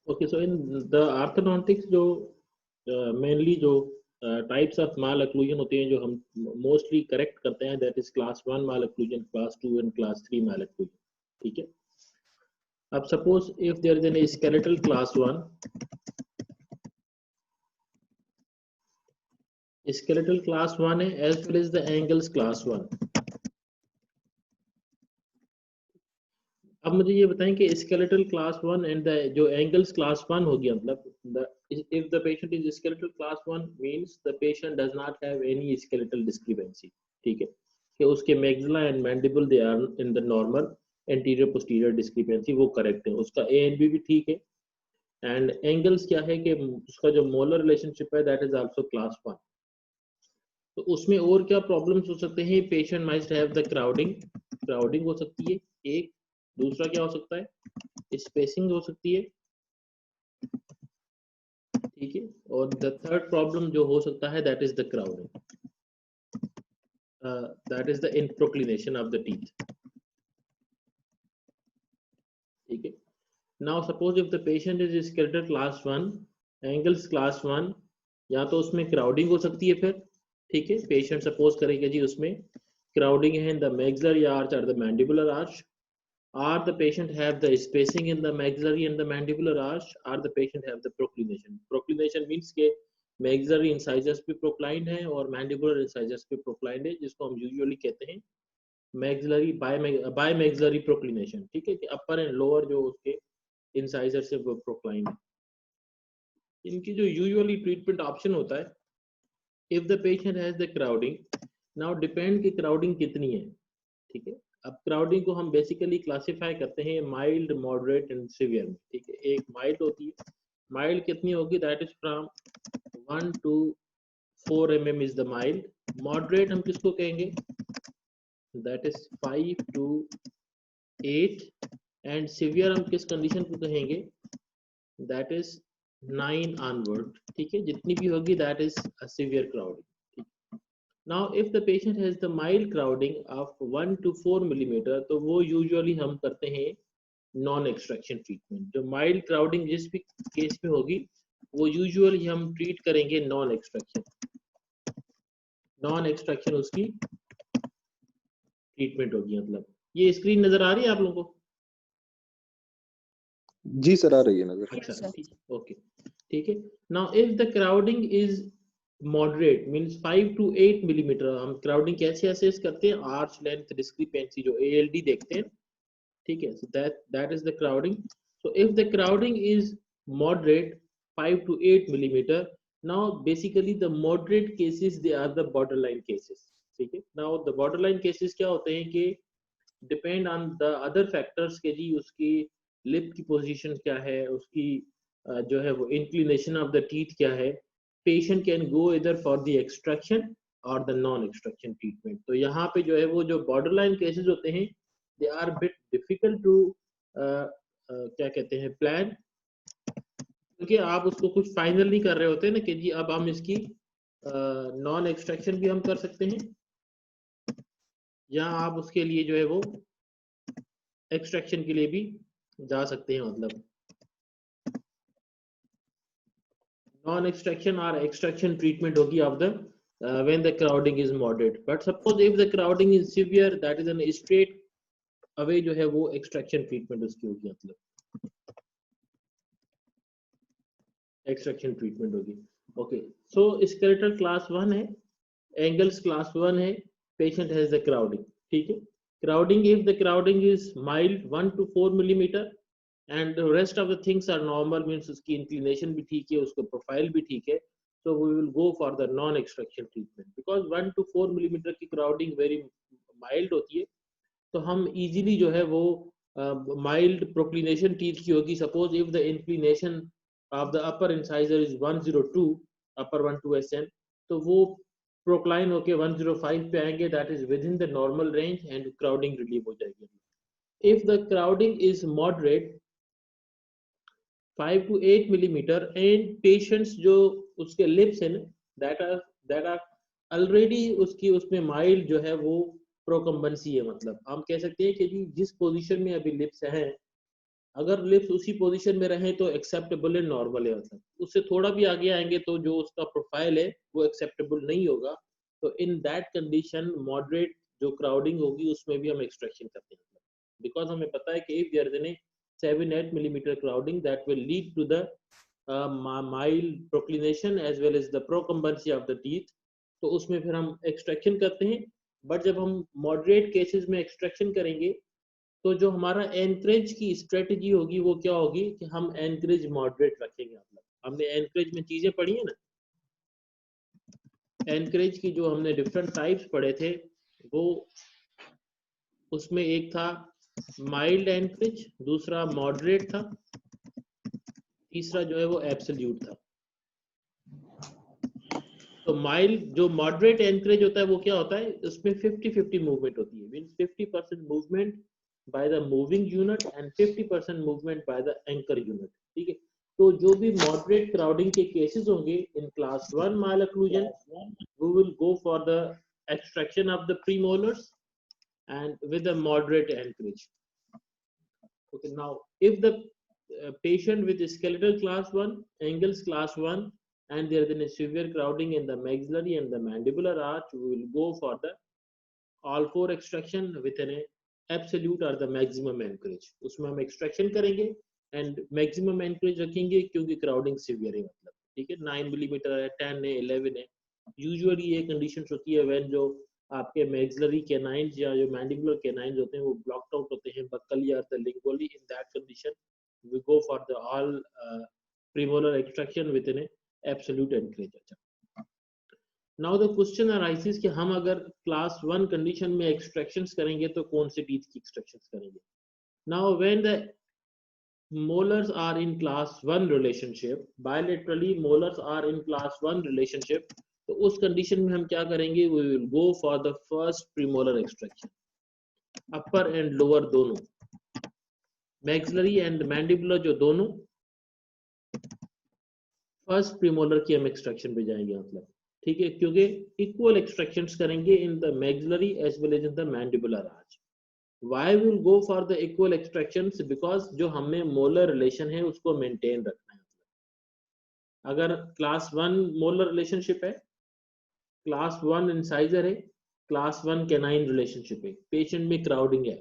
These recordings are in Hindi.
Okay, so in the orthodontics जो मेनली जो टाइप्स ऑफ माल अक्लूजन होते हैं जो हम मोस्टली करेक्ट करते हैं, that is class 1 malocclusion, class 2 and class 3 malocclusion. ठीक है, अब suppose if there is an skeletal class 1, skeletal class 1 है as well as the Angle's class 1। अब मुझे ये बताएं कि स्केलेटल क्लास 1 एंड द जो एंगल्स क्लास 1 हो गया, मतलब if the patient is skeletal class 1 means the patient does not have any skeletal discrepancy। ठीक है, कि उसके maxilla and mandible they are in the normal, anterior posterior discrepancy वो करेक्ट है, उसका ए एंड बी भी ठीक है। एंड एंगल्स क्या है कि उसका जो मोलर रिलेशनशिप है दैट इज आल्सो क्लास 1। तो उसमें और क्या प्रॉब्लम्स हो सकते हैं? Patient might have the crowding, crowding हो सकती है एक। दूसरा क्या हो सकता है? स्पेसिंग हो सकती है। ठीक है, और द थर्ड प्रॉब्लम जो हो सकता है that is the crowding, that is the proclination of the teeth. ठीक है, now suppose if the patient is skeletal class 1, Angle's class 1, या तो उसमें क्राउडिंग हो सकती है फिर। ठीक है, पेशेंट सपोज करेगा जी उसमें क्राउडिंग है इन द मैक्सिलरी आर्च और the mandibular arch, or the patient have the spacing in the maxillary and the mandibular arch, or the patient have the proclination। proclination means के maxillary incisors पे proclined है और mandibular incisors पे proclined है, जिसको हम usually कहते हैं maxillary bimaxillary proclination। ठीक है, कि upper and lower जो उसके incisor से वो proclined है। इनकी जो usually treatment option होता है, if the patient has the crowding, now depend कि crowding कितनी है। ठीक है, अब क्राउडिंग को हम बेसिकली क्लासिफाई करते हैं माइल्ड, मॉडरेट एंड सीवियर में। ठीक है, एक माइल्ड होती है, माइल्ड कितनी होगी? That is from 1 to 4 mm is the mild. Moderate हम किसको कहेंगे? That is 5 to 8। And severe हम किस कंडीशन को कहेंगे? That is 9 onward. ठीक है, जितनी भी होगी that is a severe crowding. Now if the patient has the mild crowding of 1 to 4 millimeter, तो वो usually हम करते हैं नॉन एक्सट्रैक्शन ट्रीटमेंट। जो माइल्ड क्राउडिंग जिस भी केस में होगी वो यूजुअली हम ट्रीट करेंगे नॉन एक्सट्रैक्शन। नॉन एक्सट्रैक्शन उसकी ट्रीटमेंट होगी। मतलब ये स्क्रीन नजर आ रही है आप लोगों को? जी सर, आ रही है नजर। अच्छा, ठीक है, ओके, ठीक है। Now if the crowding is moderate means 5 to 8 millimetre, हम क्राउडिंग कैसे असेस करते हैं? आर्च लेंथ डिस्क्रिपेंसी जो ALD देखते हैं। ठीक है, so that is the crowding। so if the crowding is moderate 5 to 8 millimeter, now basically the moderate cases they are the borderline cases। ठीक है, now the borderline cases क्या होते हैं कि depend on the other factors के जी उसकी लिप की पोजीशन क्या है, उसकी जो है वो इंक्लिनेशन ऑफ द टीथ क्या है। पेशेंट कैन गो इधर फॉर द एक्सट्रैक्शन और द नॉन एक्सट्रैक्शन ट्रीटमेंट। तो यहाँ पे जो है वो जो बॉर्डरलाइन केसेस होते हैं they are bit difficult to क्या कहते हैं प्लान, क्योंकि आप उसको कुछ फाइनल नहीं कर रहे होते ना कि जी अब हम इसकी नॉन एक्सट्रैक्शन भी हम कर सकते हैं, या आप उसके लिए जो है वो एक्सट्रैक्शन के लिए भी जा सकते हैं। मतलब नॉन एक्सट्रैक्शन और एक्सट्रैक्शन ट्रीटमेंट होगी of the when the crowding is moderate, but suppose if the crowding is severe, that is an straight away जो है वो एक्सट्रैक्शन ट्रीटमेंट उसकी होगी। मतलब एक्सट्रैक्शन ट्रीटमेंट होगी। ओके, सो स्केलेटल क्लास 1 है, एंगल्स क्लास 1 है, पेशेंट हैज द क्राउडिंग। ठीक है, crowding if the crowding is mild 1 to 4 millimetre and rest of the things are normal means उसकी इंक्लिनेशन भी ठीक है, उसका प्रोफाइल भी ठीक है, so we will go for the non extraction treatment because 1 to 4 millimetre की क्राउडिंग वेरी माइल्ड होती है। तो हम इजीली जो है वो माइल्ड प्रोक्लिनेशन टीथ की होगी। Suppose if the inclination of the upper incisor is 102 upper 1 to SN, तो वो प्रोक्लाइन होके 105 पे आएंगे, that is with in the normal range and crowding relieve हो जाएगी। If the crowding is moderate 5 to 8 millimetre and patients जो उसके लिप्स हैं दैट आर ऑलरेडी उसकी उसमें माइल्ड जो है वो प्रोकम्बेंसी है। मतलब हम कह सकते हैं कि जी जिस पोजीशन में अभी लिप्स हैं अगर लिप्स उसी पोजीशन में रहे तो एक्सेप्टेबल है, नॉर्मल है, मतलब उससे थोड़ा भी आगे आएंगे तो जो उसका प्रोफाइल है वो एक्सेप्टेबल नहीं होगा। तो इन दैट कंडीशन मॉडरेट जो क्राउडिंग होगी उसमें भी हम एक्सट्रैक्शन करते हैं, बिकॉज हमें पता है कि if there is an 7-8 millimeter crowding that will lead to the mild proclination as well as the procumbency of the teeth, तो उसमें फिर हम एक्सट्रैक्शन करते हैं। बट जब हम मॉडरेट केसेस में एक्सट्रैक्शन करेंगे तो जो हमारा एनकरेज की स्ट्रेटजी होगी वो क्या होगी कि हम एनकरेज मॉडरेट रखेंगे। मतलब हमने एनकरेज में चीजें पढ़ी है ना, एनकरेज की जो हमने डिफरेंट टाइप्स पढ़े थे वो, उसमें एक था माइल्ड एनकरेज, दूसरा मॉडरेट था, तीसरा जो है वो एब्सोल्यूट था। तो माइल्ड जो मॉडरेट एनकरेज होता है वो क्या होता है, उसमें 50-50 मूवमेंट होती है, means 50% movement by the moving unit and 50% movement by the anchor unit, ठीक है। तो जो भी मॉडरेट क्राउडिंग के केसेस होंगे in class 1 मालोक्लूजन, we will go for the extraction of the premolars and with a moderate anchorage. Okay, now if the patient with skeletal class 1, angles class 1, and there is a severe crowding in the maxillary and the mandibular arch, we will go for the all four extraction with an absolute or the maximum anchorage. उसमें हम extraction करेंगे and maximum anchorage रखेंगे क्योंकि crowding severe है, मतलब ठीक है, 9 मिलीमीटर है, 10 है, 11 है। यूजुअली ये कंडीशन होती है व्हेन जो आपके मैक्सिलरी कैनाइंस या जो मैंडिबुलर कैनाइंस होते हैं वो ब्लॉक्ड आउट होते हैं बक्कल या the lingually, in that condition we go for the all premolar extraction with an absolute anchorage. अच्छा, नाउ द क्वेश्चन अराइजेस कि हम अगर क्लास 1 कंडीशन में एक्सट्रैक्शंस करेंगे तो कौन से टीथ की एक्सट्रैक्शंस करेंगे। Now when the molars are in class 1 relationship, bilaterally molars are in class 1 relationship, तो उस कंडीशन में हम क्या करेंगे, we will go for the first premolar extraction, upper and lower दोनों, maxillary and mandibular जो दोनों फर्स्ट प्रीमोलर की हम एक्सट्रैक्शन पे जाएंगे, मतलब ठीक है, क्योंकि इक्वल एक्सट्रैक्शंस करेंगे in the maxillary as well as in the mandibular arch. Why we will go for the equal extractions? Because जो हमें मोलर रिलेशन है उसको मेंटेन रखना है। अगर क्लास 1 मोलर रिलेशनशिप है, क्लास 1 इंसाइजर है, क्लास 1 कैनाइन रिलेशनशिप है, पेशेंट में क्राउडिंग है,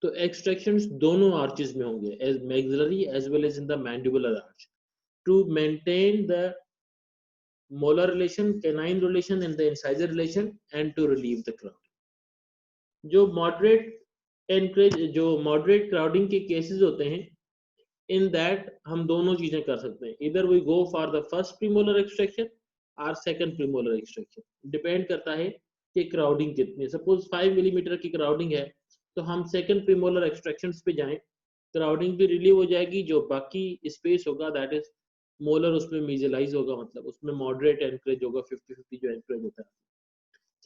तो एक्सट्रैक्शंस दोनों आर्चेस में होंगे, as maxillary as well as in the mandibular arch, to maintain the molar relation, canine relation and the incisor relation and to relieve the crowding. जो moderate एनकरेज, जो मॉडरेट क्राउडिंग के केसेस होते हैं, इन दैट हम दोनों चीजें कर सकते हैं, इधर we go for the first premolar extraction और सेकंड प्रीमोलर एक्सट्रैक्शन, डिपेंड करता है कि क्राउडिंग कितनी है। सपोज 5 मिलीमीटर की क्राउडिंग है तो हम सेकंड प्रीमोलर एक्सट्रैक्शंस पे जाएं, क्राउडिंग भी रिलीव हो जाएगी, जो बाकी स्पेस होगा दैट इज मोलर उसमें मिजलाइज होगा, मतलब उसमें मॉडरेट एनकरेज होगा, 50-50 जो एनकरेज होता है।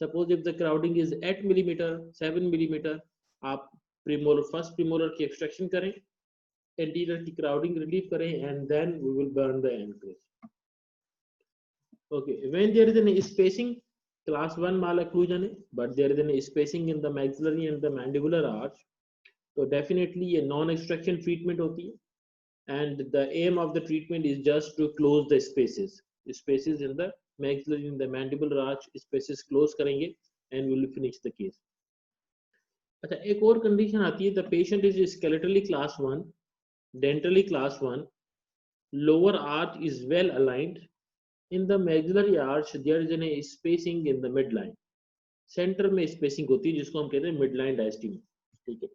Suppose if the crowding is 8 millimetre, 7 millimetre, आप प्रीमोलर फर्स्ट प्रीमोलर की एक्सट्रैक्शन करें, एंटीरियर की क्राउडिंग रिलीव करें and then we will burn the anchorage. Okay, when there is an spacing, class 1 malocclusion है but there is an spacing in the maxillary and the mandibular arch, तो डेफिनेटली ये नॉन एक्सट्रैक्शन ट्रीटमेंट होती है and the aim of the treatment is just to close the spaces in the maxillary in the mandibular arch, spaces close करेंगे and we will finish the case. अच्छा, एक और कंडीशन आती है, the patient is skeletally class 1, dentally class 1, lower arch is well aligned, in the maxillary arch there is an spacing in the mid line, centre में स्पेसिंग होती है जिसको हम कहते हैं मिड लाइन डायस्टीमा, ठीक है।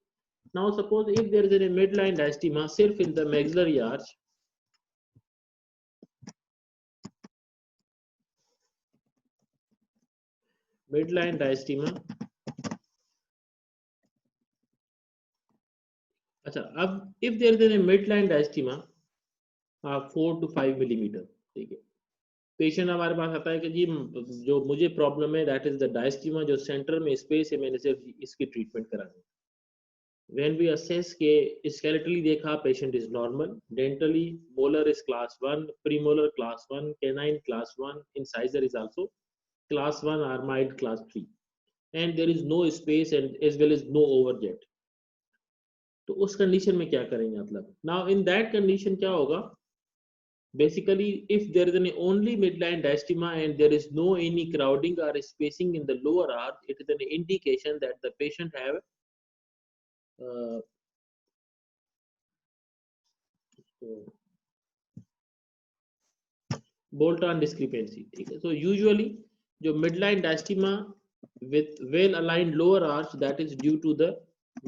Now suppose if there is an mid line diastema सिर्फ in the maxillary arch, mid line diastema, अच्छा अब if there is an mid line diastema 4 to 5 millimetre, ठीक है, पेशेंट हमारे पास आता है कि जी जो मुझे प्रॉब्लम है दैट इज द डायस्टीमा, जो सेंटर में स्पेस है, मैंने सिर्फ इसकी ट्रीटमेंट करानी है। व्हेन वी असेस के स्केलेटली देखा patient is normal, dentally molar is class 1, premolar class 1, canine class 1, incisor is also class 1 or mild class 3 and there is no space and as well as no overjet, तो उस कंडीशन में क्या करेंगे मतलब, नाउ इन दैट कंडीशन क्या होगा, basically if there is an only midline diastema and there is no any crowding or spacing in the lower arch, it is an indication that the patient have uh, bolt-on discrepancy, ठीक है। So usually जो midline diastema with well aligned lower arch, that is due to the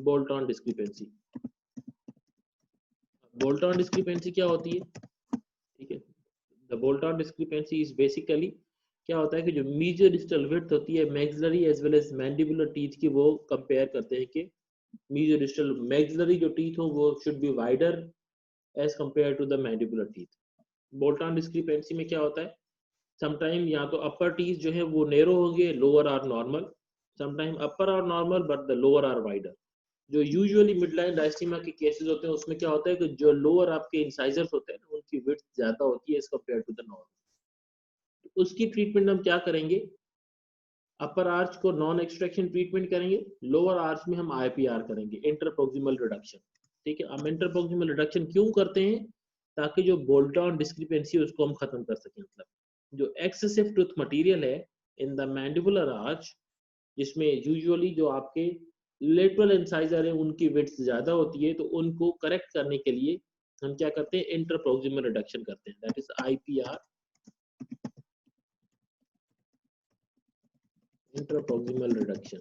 bolt-on discrepancy. bolt-on discrepancy क्या होती है, ठीक है। The bolt-on discrepancy is basically क्या होता है कि जो मीजर डिस्टल विड्थ होती है maxillary as well as mandibular teeth की, वो कंपेयर करते हैं कि मीजर डिस्टल मैक्सिलरी जो टीथ हो वो should be wider as compare to the mandibular teeth. Bolton discrepancy में क्या होता है, समटाइम या तो अपर टीथ जो है वो नैरो होंगे, lower are normal, sometime upper are normal but the lower are wider. जो यूजुअली मिडलाइन डायस्टीमा के केसेस होते हैं उसमें क्या होता है कि जो लोअर आपके इंसाइजर्स होते हैं उनकी विड्थ ज्यादा होती है as compare to the normal. उसकी ट्रीटमेंट हम क्या करेंगे, अपर आर्च को नॉन एक्सट्रैक्शन ट्रीटमेंट करेंगे, लोअर आर्च में हम आईपीआर करेंगे, इंटरप्रोक्सिमल रिडक्शन, ठीक है। हम इंटरप्रोक्सिमल रिडक्शन क्यों करते हैं, ताकि जो बोल्ट-ऑन डिस्क्रिपेंसी उसको हम खत्म कर सकें। मतलब जो एक्सेसिव टूथ मटेरियल है इन द मैंडिबुलर आर्च, जिसमें यूजुअली जो आपके लेटरल इंसाइजर है उनकी विड्थ ज्यादा होती है, तो उनको करेक्ट करने के लिए हम क्या करते हैं, इंटरप्रोक्सिमल रिडक्शन करते हैं, दैट इज आईपीआर, इंटरप्रोक्सिमल रिडक्शन,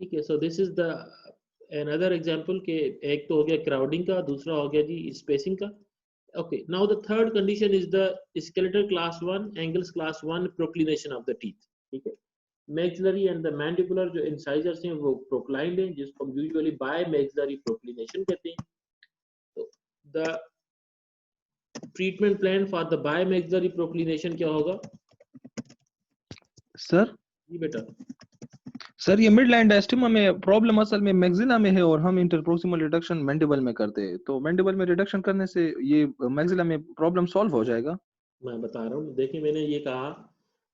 ठीक है। So this is the another example के एक तो हो गया क्राउडिंग का, दूसरा हो गया जी स्पेसिंग का। Okay, now the third condition is the skeletal class 1, angles class 1 proclination of the teeth, ठीक है। maxillary and the mandibular जो incisors हैं वो proclined हैं, जिसको हम usually bimaxillary proclination कहते हैं। तो the treatment plan for the bimaxillary proclination क्या होगा सर? जी बेटा। सर ये मिड लाइन डायस्टीमा में प्रॉब्लम असल में मैक्सिला में है और हम इंटरप्रोक्सिमल रिडक्शन मैंडिबल में करते हैं, तो मैंडिबल में रिडक्शन करने से ये मैक्सिला में प्रॉब्लम सॉल्व हो जाएगा? मैं बता रहा हूँ, देखिए मैंने ये कहा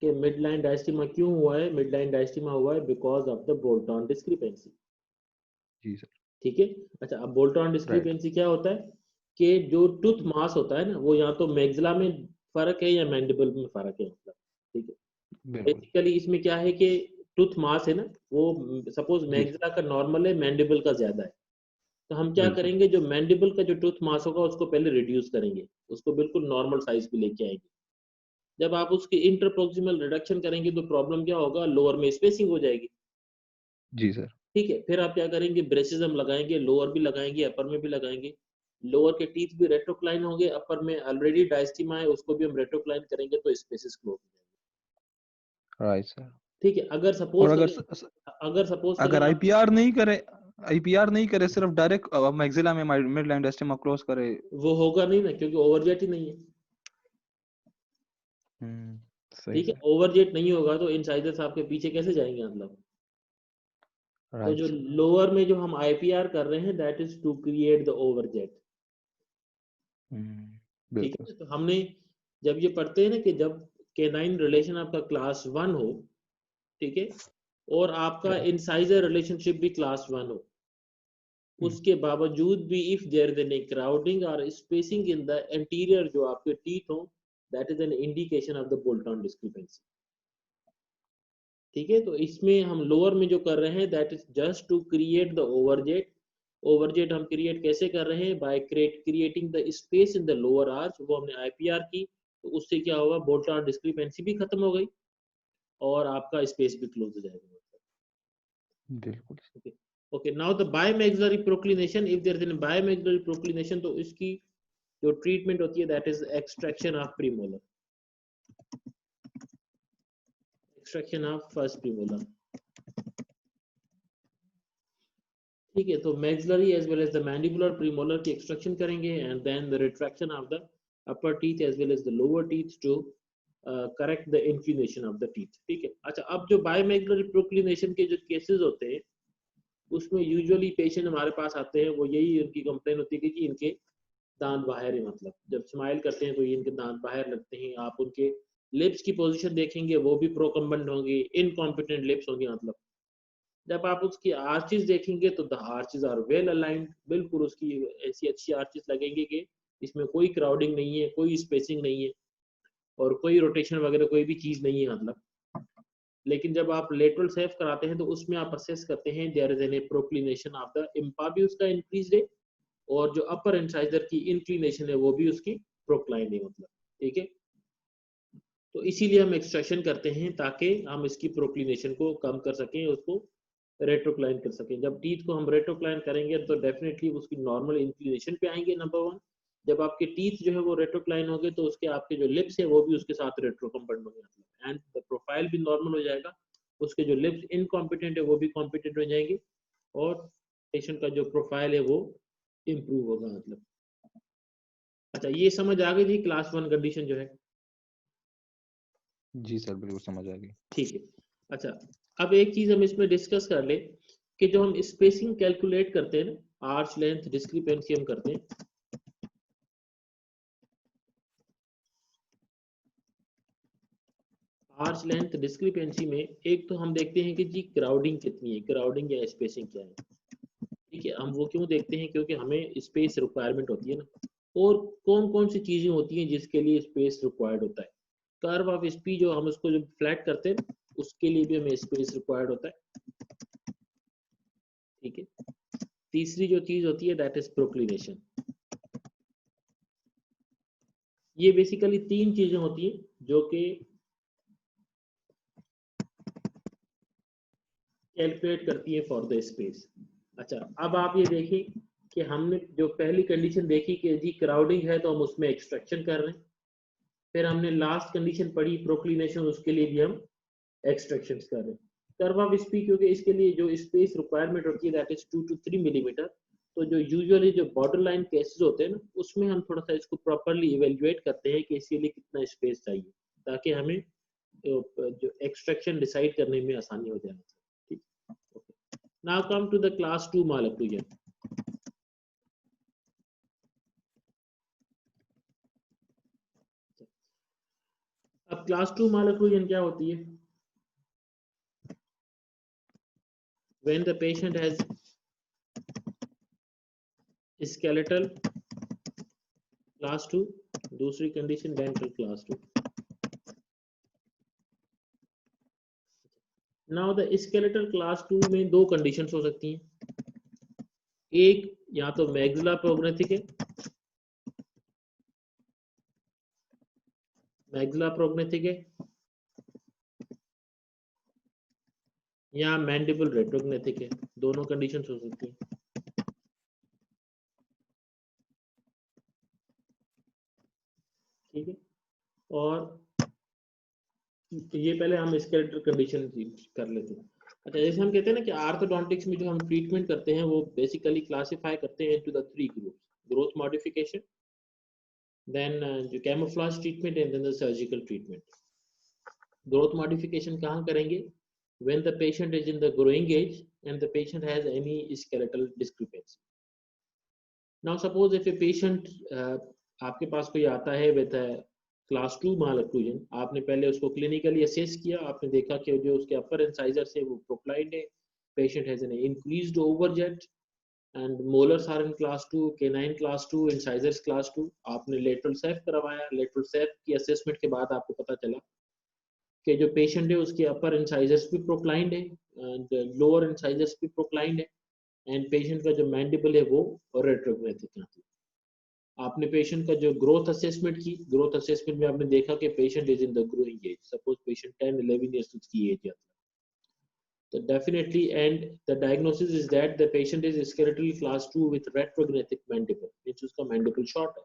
कि मिड लाइन डायस्टीमा क्यों हुआ है, मिड लाइन डायस्टीमा हुआ है because of the Bolton discrepancy, जी सर। ठीक है। अच्छा, अब बोल्ट-ऑन डिस्क्रिपेंसी क्या होता है कि जो टूथ मास होता है ना, वो या तो मैक्सिला में फर्क है या मैंडिबल में फर्क है, मतलब, ठीक है। बिल्कुल बेसिकली इसमें क्या है कि टूथ मास है ना, वो सपोज जी मैक्सिला का नॉर्मल है, मैंडिबल का ज्यादा है, तो हम क्या बिल्कुल करेंगे, जो मैंडिबल का जो टूथ मास होगा उसको पहले रिड्यूस करेंगे, उसको बिल्कुल नॉर्मल साइज पे लेके आएंगे। जब आप उसकी इंटरप्रोक्सिमल रिडक्शन करेंगे तो प्रॉब्लम क्या होगा, लोअर में स्पेसिंग हो जाएगी, जी सर। ठीक है। फिर आप क्या करेंगे, ब्रेसेस हम लगाएंगे, लोअर भी लगाएंगे, अपर में भी लगाएंगे। लोअर के टीथ भी रेट्रोक्लाइन होंगे, अपर में ऑलरेडी डायस्टीमा है उसको भी हम रेट्रोक्लाइन करेंगे, तो स्पेसेस क्लोज हो जाएंगे, राइट सर। ठीक है। अगर और सपोज करें, अगर सपोज अगर करें आप, आईपीआर नहीं करे सिर्फ डायरेक्ट मैक्सिला में मिड लाइन डायस्टीमा क्लोज करे, वो होगा नहीं ना, क्योंकि ओवरजेट ही नहीं है, सही ठीक है। सर। ओवरजेट नहीं होगा तो इंसाइजर्स आपके पीछे कैसे जाएंगे, मतलब। तो राइट जो सर। लोअर में जो हम आईपीआर कर रहे हैं, that is to create the overjet, ठीक बिल्कुल है। तो हमने जब ये पढ़ते हैं ना कि जब केनाइन रिलेशन आपका क्लास 1 हो, ठीक है, और आपका राइट। इंसाइजर रिलेशनशिप भी क्लास 1 हो, उसके बावजूद भी if there is any crowding और स्पेसिंग इन द इंटीरियर जो आपके टीथ हो, that is an indication of the Bolton discrepancy, ठीक है। तो इसमें हम लोअर में जो कर रहे हैं, that is just to create the overjet. Overjet हम क्रिएट कैसे कर रहे हैं, by creating the space in the lower arch, वो हमने आईपीआर की, तो उससे क्या होगा, बोल्ट-ऑन डिस्क्रिपेंसी भी खत्म हो गई और आपका स्पेस भी क्लोज हो जाएगा, बिल्कुल। okay। Okay, now the bimaxillary proclination, if there is a bimaxillary proclination तो इसकी जो ट्रीटमेंट होती है, that is extraction of premolar, extraction of first premolar, ठीक है। तो maxillary as well as the mandibular premolar की extraction करेंगे, and then the retraction of the upper teeth as well as the lower teeth to correct the inclination of the teeth, ठीक है। अच्छा, अब जो bimaxillary proclination के जो cases होते हैं, उसमें यूजुअली पेशेंट हमारे पास आते हैं, वो यही उनकी कंप्लेन होती है कि जी इनके दांत बाहर है, मतलब जब स्माइल करते हैं तो ये इनके दांत बाहर लगते हैं। आप उनके लिप्स की पोजीशन देखेंगे, वो भी प्रोकम्बेंट होंगी, इनकॉम्पिटेंट लिप्स होंगे, मतलब जब आप उसकी आर्चेस देखेंगे तो the arches are well aligned, बिल्कुल उसकी ऐसी अच्छी आर्चेस लगेंगे कि इसमें कोई क्राउडिंग नहीं है, कोई स्पेसिंग नहीं है और कोई रोटेशन वगैरह कोई भी चीज नहीं है मतलब। लेकिन जब आप लेटरल सेफ कराते हैं तो उसमें आप असेस करते हैं there is an proclination of the IMPA भी उसका इंक्रीज है और जो अपर इंसाइजर की इंक्लिनेशन है वो भी उसकी प्रोक्लाइन है मतलब। ठीक है, तो इसीलिए हम एक्सट्रैक्शन करते हैं ताकि हम इसकी प्रोक्लिनेशन को कम कर सकें, उसको रेट्रोक्लाइन कर सकें। जब टीथ को हम रेट्रोक्लाइन करेंगे तो डेफिनेटली उसकी नॉर्मल इंक्लिनेशन पे आएंगे नंबर वन। जब आपके टीथ जो है वो रेट्रोक्लाइन होंगे तो उसके आपके जो लिप्स है वो भी उसके साथ रेट्रोकम्पेंड होंगे एंड द प्रोफाइल भी नॉर्मल हो जाएगा। उसके जो लिप्स इनकॉम्पिटेंट है वो भी कॉम्पिटेंट हो जाएंगे और पेशेंट का जो प्रोफाइल है वो इम्प्रूव होगा मतलब। अच्छा, ये समझ आ गई थी क्लास 1 कंडीशन जो है? जी सर, बिल्कुल समझ आ गई। ठीक है। अच्छा, अब एक चीज हम इसमें डिस्कस कर ले कि जो हम स्पेसिंग कैलकुलेट करते हैं ना, आर्च लेंथ डिस्क्रिपेंसी हम करते हैं। आर्च लेंथ डिस्क्रिपेंसी में एक तो हम देखते हैं कि जी क्राउडिंग कितनी है, क्राउडिंग या स्पेसिंग क्या है। ठीक है, हम वो क्यों देखते हैं? क्योंकि हमें स्पेस रिक्वायरमेंट होती है ना, और कौन कौन सी चीजें होती हैं जिसके लिए स्पेस रिक्वायर्ड होता है। कर्व ऑफ स्पी जो हम उसको जब फ्लैट करते हैं उसके लिए भी हमें स्पेस रिक्वायर्ड होता है। ठीक है, तीसरी जो चीज होती है दैट इज प्रोक्लिनेशन। ये बेसिकली तीन चीजें होती हैं जो कि कैलकुलेट करती है फॉर द स्पेस। अच्छा, अब आप ये देखिए कि हमने जो पहली कंडीशन देखी कि जी क्राउडिंग है तो हम उसमें एक्सट्रैक्शन कर रहे हैं। फिर हमने लास्ट कंडीशन पढ़ी प्रोक्लिनेशन, उसके लिए भी हम एक्सट्रैक्शन कर रहे हैं। कर्व ऑफ स्पी क्योंकि इसके लिए जो स्पेस रिक्वायरमेंट होती है दैट इज 2 to 3 मिलीमीटर। तो जो यूजुअली जो बॉर्डर लाइन केसेस होते हैं ना उसमें हम थोड़ा सा इसको प्रॉपरली इवेल्युएट करते हैं कि इसके लिए कितना स्पेस चाहिए ताकि हमें जो एक्सट्रैक्शन डिसाइड करने में आसानी हो जाए। ठीक, now come to the class 2 malocclusion. अब क्लास 2 मालक्यूजन क्या होती है? when the patient has skeletal class 2, दूसरी condition dental class 2। Now the skeletal class 2 में दो कंडीशंस हो सकती हैं। एक या तो मैक्सिला प्रोग्नेथिक है, मैक्सिला प्रोग्नेथिक है, या मैंडिबल रेट्रोग्नेथिक है। दोनों कंडीशंस हो सकती हैं। ठीक है, और ये पहले हम स्केलेटल कंडीशन कर लेते हैं। अच्छा, जैसे हम कहते हैं ना कि आर्थोडोंटिक्स में जो हम ट्रीटमेंट करते हैं वो बेसिकली क्लासिफाई करते हैं into the 3 groups: growth modification, then जो camouflage treatment and then the surgical treatment. Growth modification कहाँ करेंगे? when the patient is in the growing age and the patient has any skeletal discrepancy. Now suppose if a patient आपके पास कोई आता है with a class 2 malocclusion, आपने पहले उसको क्लिनिकली असेस किया, आपने देखा कि जो उसके अपर इंसाइजर है वो प्रोक्लाइंड है, patient has an increased overjet and molars are in class 2, canine class 2, incisors class 2। आपने lateral ceph करवाया, lateral ceph की असेसमेंट के बाद आपको पता चला कि जो पेशेंट है उसके अपर इंसाइजर्स भी प्रोक्लाइंड है एंड लोअर इंसाइजर्स भी प्रोक्लाइंड है एंड पेशेंट का जो मैंडिबल है वो रेट्रोग्रेथिक है। आपने पेशेंट का जो ग्रोथ असेसमेंट की, ग्रोथ असेसमेंट में आपने देखा कि patient is in the growing age, suppose patient 10-11 years की एज है, तो definitely and the diagnosis is that the patient is skeletal class 2 with retrognathic mandible, means उसका मैंडिबल शॉर्ट है।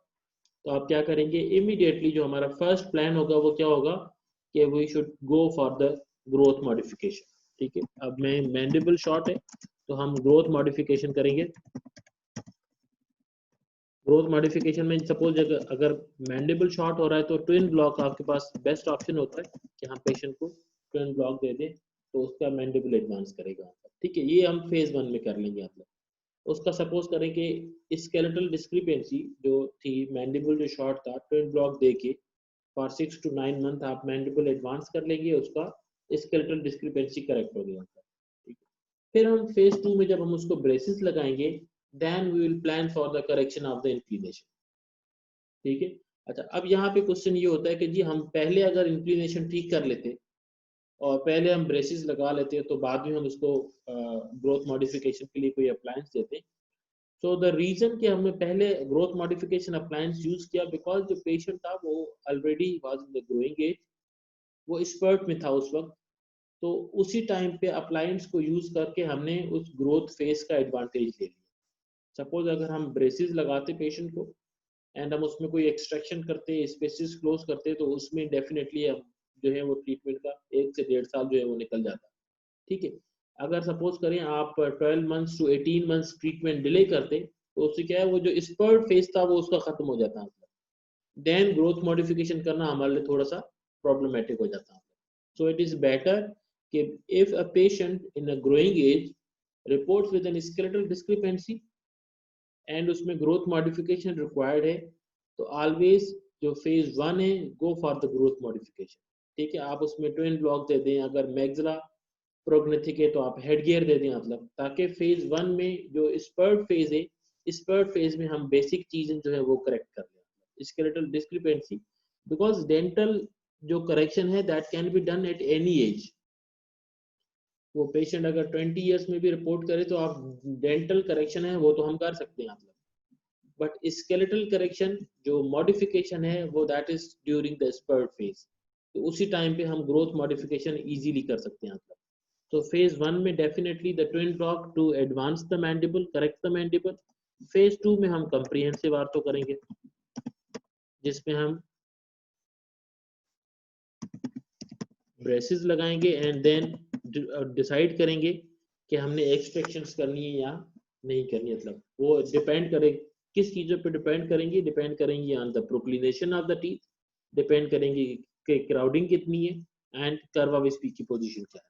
तो आप क्या करेंगे? इमीडिएटली जो हमारा फर्स्ट प्लान होगा वो क्या होगा कि we should go for the growth modification. ठीक है, अब मैं मैंडिबल शॉर्ट है तो हम ग्रोथ मॉडिफिकेशन करेंगे। ग्रोथ मॉडिफिकेशन में सपोज अगर मैंडिबल शॉर्ट हो रहा है तो ट्विन ब्लॉक आपके पास बेस्ट ऑप्शन होता है कि हम पेशेंट को ट्विन ब्लॉक दे दें तो उसका मैंडिबल एडवांस करेगा। ठीक है, ये हम फेज 1 में कर लेंगे। मतलब उसका सपोज करें कि स्केलेटल डिस्क्रिपेंसी जो थी, मैंडिबल जो शॉर्ट था, ट्विन ब्लॉक दे के फॉर 6 to 9 मंथ आप मैंडिबल एडवांस कर लेंगे, उसका स्केलेटल डिस्क्रिपेंसी करेक्ट हो गया। ठीक है, फिर हम फेज 2 में जब हम उसको ब्रेसेस लगाएंगे, then we will plan for the correction of the inclination. ठीक है। अच्छा, अब यहाँ पे क्वेश्चन ये होता है कि जी हम पहले अगर इंक्लिनेशन ठीक कर लेते और पहले हम ब्रेसेस लगा लेते तो बाद में हम उसको ग्रोथ मॉडिफिकेशन के लिए कोई अप्लायंस देते। सो द रीजन कि हमने पहले ग्रोथ मॉडिफिकेशन अप्लायंस यूज किया, बिकॉज जो पेशेंट था वो already was in the growing age, वो स्पर्ट में था उस वक्त। तो उसी टाइम पे अप्लायंस को यूज करके हमने उस ग्रोथ फेज का एडवांटेज ले लिया। सपोज अगर हम ब्रेसेस लगाते पेशेंट को एंड हम उसमें कोई एक्सट्रैक्शन करते, स्पेसिस क्लोज करते, तो उसमें डेफिनेटली हम जो है वो ट्रीटमेंट का 1 से 1.5 साल जो है वो निकल जाता। ठीक है। अगर सपोज करें आप 12 months to 18 months treatment delay करते, तो उससे क्या है वो जो स्पर्ट फेज था वो उसका खत्म हो जाता है, देन ग्रोथ मॉडिफिकेशन करना हमारे लिए थोड़ा सा प्रॉब्लमेटिक हो जाता है। सो इट इज बेटर कि if a patient in a growing age reports with an skeletal discrepancy and उसमें ग्रोथ मॉडिफिकेशन रिक्वायर्ड है, तो ऑलवेज जो फेज 1 है, go for the growth modification. ठीक है। आप उसमें ट्विन ब्लॉक दे दें, अगर मैग्जिला प्रोग्नेथिक है तो आप हेड गियर दे दें, मतलब ताकि फेज 1 में जो स्पर्ट फेज है, स्पर्ट फेज में हम बेसिक चीजें जो है वो करेक्ट कर लें, स्केलेटल डिस्क्रिपेंसी। बिकॉज डेंटल जो करेक्शन है that can be done at any as. वो पेशेंट अगर 20 ईयर्स में भी रिपोर्ट करे तो आप डेंटल करेक्शन है वो तो हम कर सकते हैं, मतलब बट स्केलेटल करेक्शन जो मॉडिफिकेशन है वो that is during the spurt phase. तो उसी टाइम पे हम ग्रोथ मॉडिफिकेशन इजीली कर सकते हैं, मतलब तो फेज 1 में definitely the twin block to advance the mandible, correct the mandible. Phase 2 में हम कंप्रिहेंसिव आर्थो करेंगे, जिसमें हम ब्रेसेस लगाएंगे एंड देन डिसाइड करेंगे कि हमने एक्सट्रैक्शंस करनी है या नहीं करनी, मतलब वो डिपेंड करे किस चीजों पे डिपेंड करेंगी, डिपेंड करेंगी on the proclination of the teeth, depend करेंगी कि क्राउडिंग कितनी है एंड कर्व ऑफ स्पीच की पोजीशन क्या है।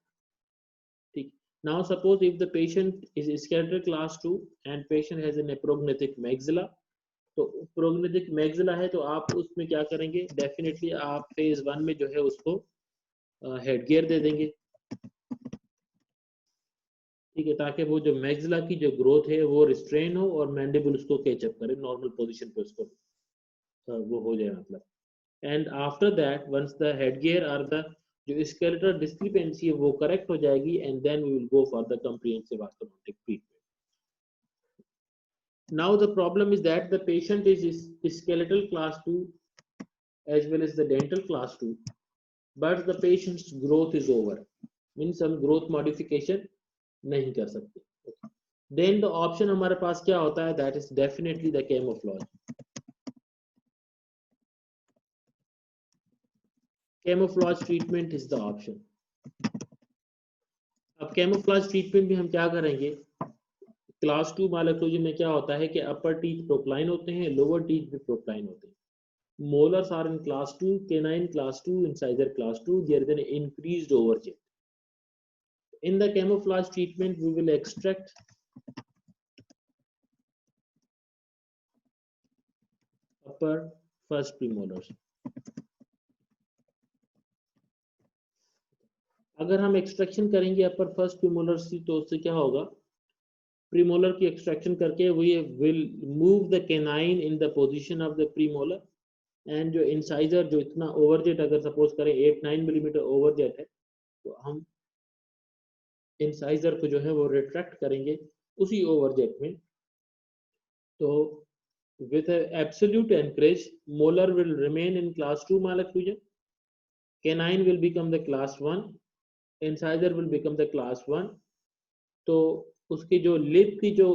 ठीक। Now suppose if the patient is skeletal class 2 and patient has an a prognathic maxilla, तो प्रोग्नेथिक मैग्जिला है तो आप उसमें क्या करेंगे, डेफिनेटली आप फेज 1 में जो है उसको हेड गियर दे देंगे। ठीक है, ताकि वो जो मैग्जिला की जो ग्रोथ है वो रिस्ट्रेन हो और मैंडिबल उसको कैचअप करे, नॉर्मल पोजीशन पे उसको वो हो जाए, मतलब and after that once the head gear और द जो स्केलेटल डिस्क्रिपेंसी है वो करेक्ट हो जाएगी and then we will go for the comprehensive orthodontic treatment. Now the problem is that the patient is skeletal class 2 as well as the dental class 2, but the patient's growth is over, means हम growth modification नहीं कर सकते। Then the option हमारे पास क्या होता है, that is definitely the camouflage. Camouflage treatment is the option. अब camouflage treatment भी हम क्या करेंगे, क्लास 2 मालाक्लोजन में क्या होता है कि अपर टीथ प्रोक्लाइन होते हैं, लोअर टीथ भी प्रोक्लाइन होते हैं। Molars are in class 2, canine class 2, incisor class 2, there is an increased overjet. In the camouflage treatment, we will extract upper first premolars. अगर हम एक्सट्रैक्शन करेंगे अपर फर्स्ट प्रीमोलर की तो उससे क्या होगा, प्रीमोलर की एक्सट्रैक्शन करके we will move the canine in the position of the premolar and जो इंसाइजर जो इतना ओवरजेट अगर सपोज करें 8-9 मिलीमीटर ओवरजेट है, तो हम इंसाइजर को जो है वो रिट्रैक्ट करेंगे उसी ओवरजेट में। तो with an absolute anchorage, molar will remain in class 2 malocclusion, canine will become the class 1, incisor will become the class 1। तो उसकी जो लिप की जो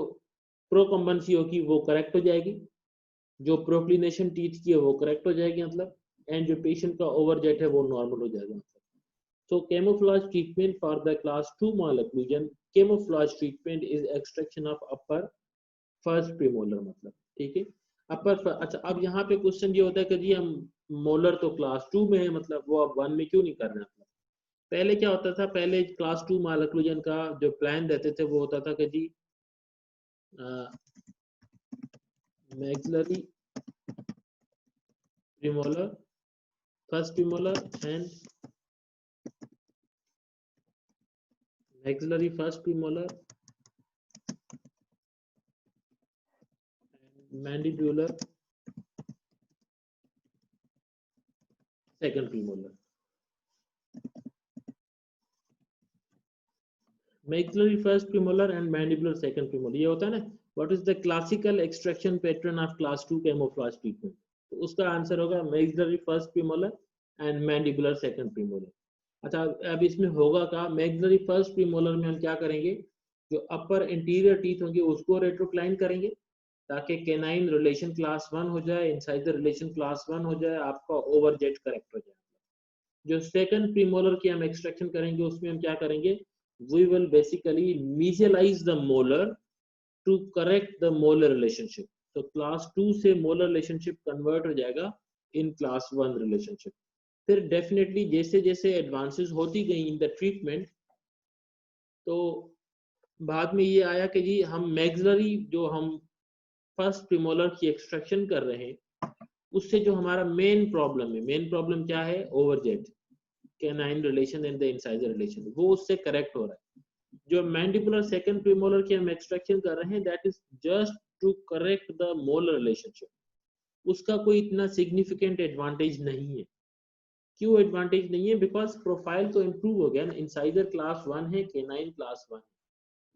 प्रोकम्बेंसी होगी वो करेक्ट हो जाएगी, जो प्रोक्लिनेशन टीथ की है वो करेक्ट हो जाएगी, मतलब एंड जो पेशेंट का ओवरजेट है वो नॉर्मल हो जाएगा, मतलब। So camouflage treatment for the class 2 malocclusion, camouflage treatment is extraction of upper first premolar, मतलब ठीक है अपर। अच्छा, अब यहाँ पे क्वेश्चन ये होता है कि जी हम मोलर तो क्लास 2 में है, मतलब वो अब 1 में क्यों नहीं कर रहे हैं, मतलब पहले क्या होता था, पहले क्लास 2 malocclusion का जो प्लान देते थे वो होता था कि जी maxillary premolar, first premolar and maxillary first premolar and mandibular second premolar. Maxillary first premolar and mandibular second premolar, ये होता है ना, what is the classical extraction pattern of class 2 camouflage treatment? तो उसका आंसर होगा maxillary first premolar and mandibular second premolar. अच्छा, अब इसमें होगा क्या, maxillary first premolar में हम क्या करेंगे, जो अपर इंटीरियर टीथ होंगे उसको रेट्रोक्लाइन करेंगे ताकि कैनाइन रिलेशन क्लास 1 हो जाए, इंसाइजर रिलेशन क्लास 1 हो जाए, आपका ओवरजेट करेक्ट हो जाए. जो सेकंड प्रीमोलर की हम एक्सट्रैक्शन करेंगे उसमें हम क्या करेंगे, we will basically mesialize the molar to correct the molar relationship. तो क्लास 2 से मोलर रिलेशनशिप कन्वर्ट हो जाएगा इन क्लास 1 रिलेशनशिप. फिर डेफिनेटली जैसे जैसे एडवांसेस होती गई इन द ट्रीटमेंट, तो बाद में ये आया कि जी हम मैक्सिलरी जो हम फर्स्ट प्रीमोलर की एक्सट्रैक्शन कर रहे हैं उससे जो हमारा मेन प्रॉब्लम क्या है, overjet canine relation and the incisor relation, वो उससे करेक्ट हो रहा है. जो मैंडिबुलर सेकंड प्रीमोलर की हम एक्सट्रैक्शन कर रहे हैं that is just to correct the molar relationship. उसका कोई इतना सिग्निफिकेंट एडवांटेज नहीं है. क्यों एडवांटेज नहीं है, बिकॉज प्रोफाइल तो इंप्रूव हो गया ना, इंसाइजर क्लास 1 है, canine class 1.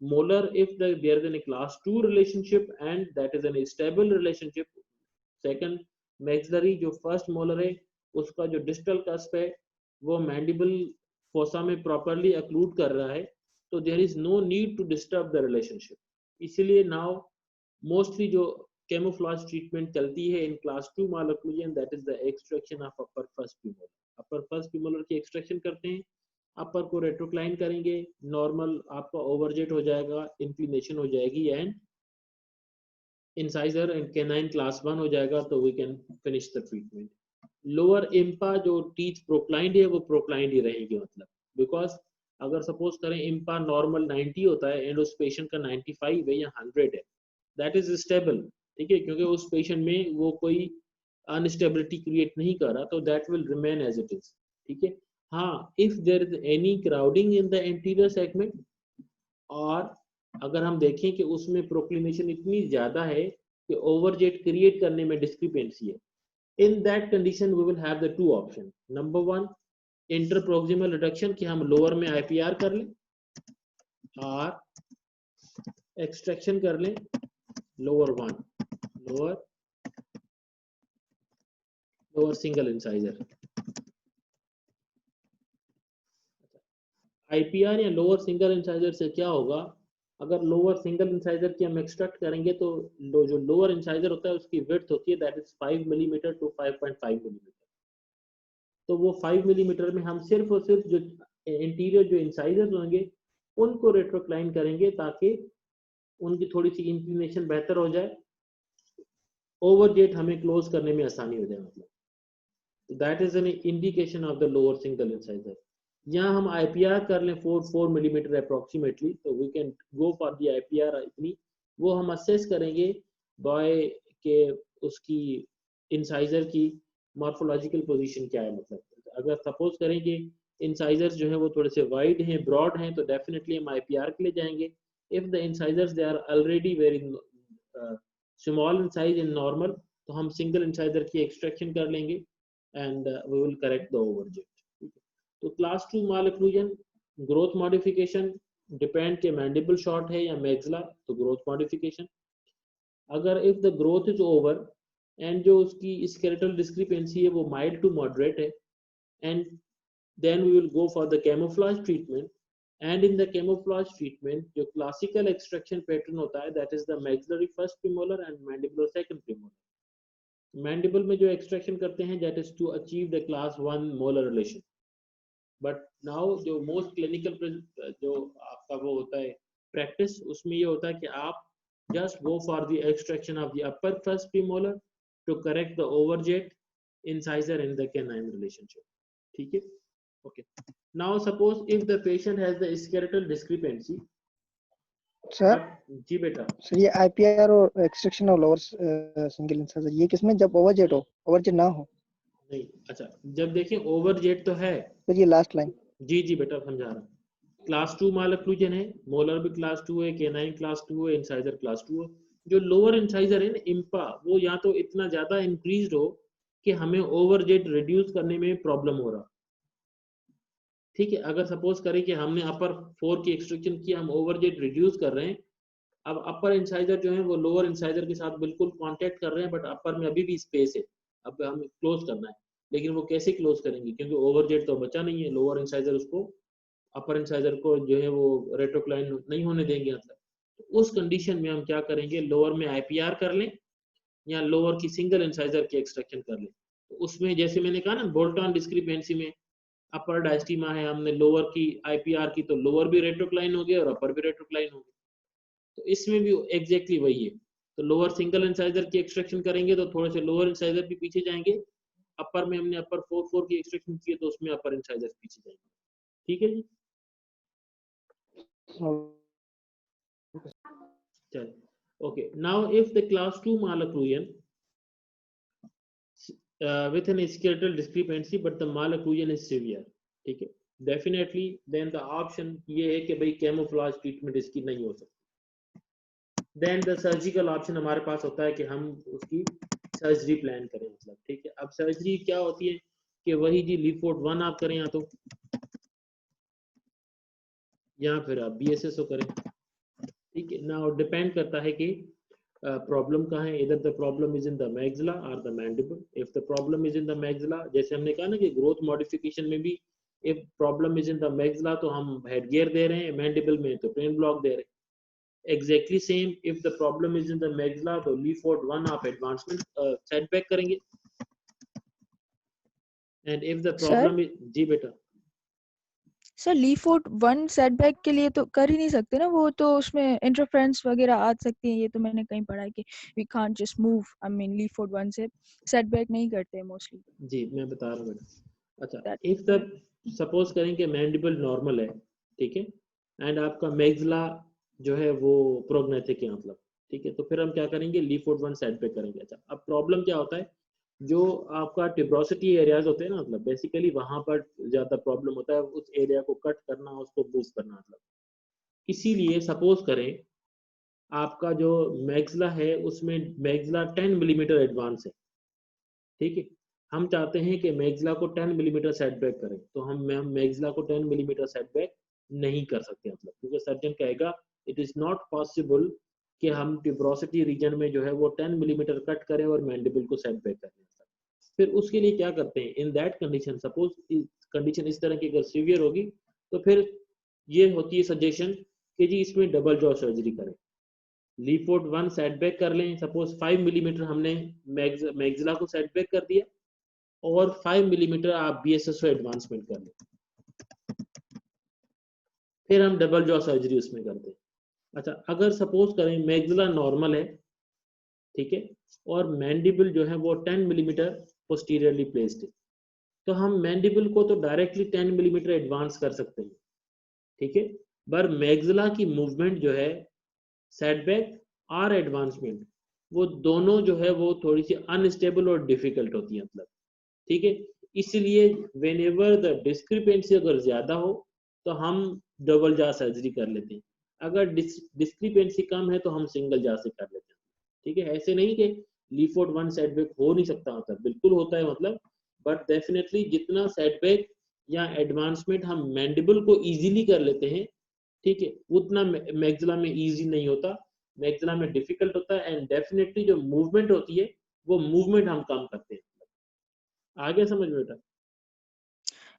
molar if there is a class 2 relationship and that is a stable relationship. second maxillary जो first molar है उसका जो distal cusp है वो mandible fossa में properly occlude कर रहा है, तो there is no need to disturb the relationship. इसलिए now mostly जो camouflage treatment चलती है in class 2 malocclusion, that is the extraction of upper first premolar. upper first premolar की extraction करते हैं, अपर को रेट्रोक्लाइन करेंगे, नॉर्मल आपका ओवरजेट हो जाएगा, इंक्लिनेशन हो जाएगी and incisor and canine class 1 हो जाएगा, तो we can finish the treatment. Lower IMPA जो टीथ प्रोक्लाइंड है वो प्रोक्लाइंड ही रहेंगे, मतलब बिकॉज अगर सपोज करें इम्पा नॉर्मल 90 होता है एंड उस पेशेंट का 95 है या 100 है, दैट इज स्टेबल. ठीक है, क्योंकि उस पेशेंट में वो कोई अनस्टेबिलिटी क्रिएट नहीं कर रहा, तो that will remain as it is. ठीक है. हाँ, if there is any crowding in the anterior segment, और अगर हम देखें कि उसमें प्रोक्लिनेशन इतनी ज्यादा है कि ओवरजेट क्रिएट करने में डिस्क्रिपेंसी है, in that condition we will have the two option. Number 1 interproximal reduction, कि हम लोअर में आईपीआर कर लें और एक्सट्रैक्शन कर लें लोअर सिंगल इंसाइजर. आईपीआर या लोअर सिंगल इंसाइजर से क्या होगा, अगर लोअर सिंगल इंसाइजर की हम एक्सट्रैक्ट करेंगे तो जो लोअर इंसाइजर होता है उसकी विड्थ होती है that is 5 millimetre to 5.5 millimetre. तो वो 5 मिलीमीटर में हम सिर्फ और सिर्फ जो इंटीरियर जो इंसाइजर होंगे उनको रेट्रोक्लाइन करेंगे ताकि उनकी थोड़ी सी इंक्लिनेशन बेहतर हो जाए, ओवरजेट हमें क्लोज करने में आसानी हो जाए. मतलब that is an indication of the lower single incisor. यहाँ हम आईपीआर कर लें 4 मिलीमीटर अप्रोक्सीमेटली, तो we can go for the IPR. इतनी वो हम असेस करेंगे बॉय के उसकी इंसाइजर की मॉर्फोलॉजिकल पोजीशन क्या है. मतलब अगर सपोज करें कि इंसाइजर्स जो है वो थोड़े से वाइड हैं, ब्रॉड हैं, तो डेफिनेटली हम आईपीआर के लिए जाएंगे. If the incisors they are already very small in size in normal, तो हम सिंगल इंसाइजर की एक्सट्रैक्शन कर लेंगे and we will correct the overjet. तो class 2 malocclusion growth modification depend के मैंडिबल शॉर्ट है या मैक्सिला, तो ग्रोथ मॉडिफिकेशन. अगर if the growth is over and जो उसकी स्केलेटल डिस्क्रिपेंसी है वो माइल्ड टू मॉडरेट है, and then we will go for the camouflage treatment. And in the camouflage treatment जो क्लासिकल एक्सट्रैक्शन पैटर्न होता है that is the maxillary first premolar and mandibular second premolar. Mandible में जो एक्सट्रैक्शन करते हैं that is to achieve the class 1 molar relation. But now जो मोस्ट क्लिनिकल जो आपका वो होता है प्रैक्टिस, उसमें ये होता है कि आप just go for the extraction of the upper first premolar to correct the overjet incisor in the canine relationship. ठीक है. Okay. Now suppose if the patient has the skeletal discrepancy. Sir ji बेटा. सर ये आईपीआर और एक्सट्रैक्शन और लोअर सिंगल इंसाइजर ये किसमें, जब ओवरजेट ना हो? नहीं, अच्छा जब देखिए ओवरजेट तो है सर ये लास्ट लाइन. जी बेटा समझा रहा हूँ. क्लास 2 माल ओक्लूजन है, मोलर भी क्लास 2 है, केनाइन क्लास 2 है, इंसाइजर क्लास 2 है। जो लोअर इंसाइजर है ना इम्पा, वो या तो इतना ज्यादा इंक्रीज हो कि हमें ओवरजेट रिड्यूस करने में प्रॉब्लम हो रहा, ठीक है। अगर सपोज करें कि हमने अपर 4 की एक्सट्रैक्शन की, हम ओवरजेट रिड्यूस कर रहे हैं, अब अपर इंसाइजर जो है वो लोअर इंसाइजर के साथ बिल्कुल कांटेक्ट कर रहे हैं, बट अपर में अभी भी स्पेस है, अब हमें क्लोज करना है, लेकिन वो कैसे क्लोज करेंगे, क्योंकि ओवरजेट तो बचा नहीं है, लोअर इंसाइजर उसको अपर इंसाइजर को जो है वो रेट्रोक्लाइन नहीं होने देंगे। मतलब तो उस कंडीशन में हम क्या करेंगे, लोअर में आईपीआर कर लें या लोअर की सिंगल इंसाइजर की एक्सट्रैक्शन कर लें। तो उसमें जैसे मैंने कहा ना, बोल्ट ऑन डिस्क्रिपेंसी में अपर डायस्टीमा है, हमने लोअर की आईपीआर की, तो लोअर भी रेट्रोक्लाइन हो गया और अपर भी रेट्रोक्लाइन हो गया। तो इसमें भी एग्जैक्टली वही है। तो लोअर सिंगल इंसाइजर की एक्सट्रैक्शन करेंगे तो थोड़े से लोअर इंसाइजर भी पीछे जाएंगे, अपर में हमने अपर 4 की एक्सट्रैक्शन की है तो उसमें अपर इंसाइजर पीछे जाएंगे, ठीक है जी। चलिए, okay, now if the class 2 malocclusion with an skeletal discrepancy but the malocclusion is severe, ठीक है, definitely then the option ये है कि भाई camouflage treatment इसकी नहीं हो सकती, then the surgical option हमारे पास होता है कि हम उसकी सर्जरी प्लान करें। मतलब ठीक है, अब सर्जरी क्या होती है कि वही जी लीफोर्ड 1 आप करें या तो, या फिर आप BSSO करें, ठीक है ना। और डिपेंड करता है कि प्रॉब्लम कहाँ है, इधर the problem is in the maxilla और the mandible. If the problem is in the maxilla, जैसे हमने कहा ना कि ग्रोथ मॉडिफिकेशन में भी if problem is in the maxilla तो हम हेड गियर दे रहे हैं, मैंडिबल में तो पेन ब्लॉक दे रहे हैं। Exactly same if the problem is in the maxilla तो लीफोर्ड 1 आप एडवांसमेंट सेटबैक करेंगे, and if the problem is, जी बेटा सर लीफोर्ड 1 सेटबैक के लिए तो कर ही नहीं सकते ना, वो तो उसमें इंटरफेरेंस वगैरह आ सकती है, ये तो मैंने कहीं पढ़ा है कि we can't just move, I mean लीफोर्ड 1 से सेटबैक नहीं करते मोस्टली। जी मैं बता रहा हूँ बेटा। अच्छा, इफ द सपोज करें कि मैंडिबल नॉर्मल है, ठीक है, एंड आपका मैग्जिला जो है वो प्रोग्नेथिक है, मतलब ठीक है, तो फिर हम क्या करेंगे, लीफोर्ड 1 सेटबैक करेंगे। अच्छा, अब प्रॉब्लम क्या होता है, जो आपका टिब्रोसिटी एरियाज होते हैं ना, मतलब बेसिकली वहां पर ज्यादा प्रॉब्लम होता है, उस एरिया को कट करना, उसको मूव करना। मतलब इसीलिए सपोज करें आपका जो मैग्जिला है उसमें मैग्जिला 10 मिलीमीटर एडवांस है, ठीक है, हम चाहते हैं कि मैग्जिला को 10 मिलीमीटर सेटबैक करें, तो हम मैग्जिला को 10 मिलीमीटर सेटबैक नहीं कर सकते, मतलब क्योंकि सर्जन कहेगा इट इज नॉट पॉसिबल कि हम टिब्रोसिटी रीजन में जो है वो 10 मिलीमीटर कट करें और मैंडिबल को सेटबैक करें। फिर उसके लिए क्या करते हैं, इन दैट कंडीशन, सपोज कंडीशन इस तरह की अगर सीवियर होगी तो फिर ये होती है सजेशन कि जी इसमें डबल जॉ सर्जरी करें, लीफोर्ड 1 सेटबैक कर लें, सपोज 5 मिलीमीटर हमने मैग्जिला को सेटबैक कर दिया और 5 मिलीमीटर आप BSSO एडवांसमेंट कर लें, फिर हम डबल जॉ सर्जरी उसमें करते हैं। अच्छा, अगर सपोज करें मैग्जिला नॉर्मल है, ठीक है, और मैंडिबल जो है वो 10 मिलीमीटर पोस्टीरियरली प्लेस्ड है, तो हम मैंडिबल को तो डायरेक्टली 10 मिलीमीटर एडवांस कर सकते हैं, ठीक है, पर मैग्जिला की मूवमेंट जो है सेटबैक और एडवांसमेंट, वो दोनों जो है वो थोड़ी सी अनस्टेबल और डिफिकल्ट होती है, मतलब ठीक है। इसलिए वेन एवर द डिस्क्रिपेंसी अगर ज्यादा हो तो हम डबल जा सर्जरी कर लेते हैं, अगर डिस्क्रिपेंसी कम है तो हम सिंगल जा से कर लेते हैं, ठीक है। ऐसे नहीं कि लीफोर्ड 1 सेटबैक हो नहीं सकता, मतलब बिल्कुल होता है, मतलब बट डेफिनेटली जितना सेटबैक या एडवांसमेंट हम मैंडिबल को इजीली कर लेते हैं, ठीक है, उतना मैग्जिला में इजी नहीं होता, मैग्जिला में डिफिकल्ट होता है, एंड डेफिनेटली जो मूवमेंट होती है वो मूवमेंट हम कम करते हैं। आगे समझ में बेटा?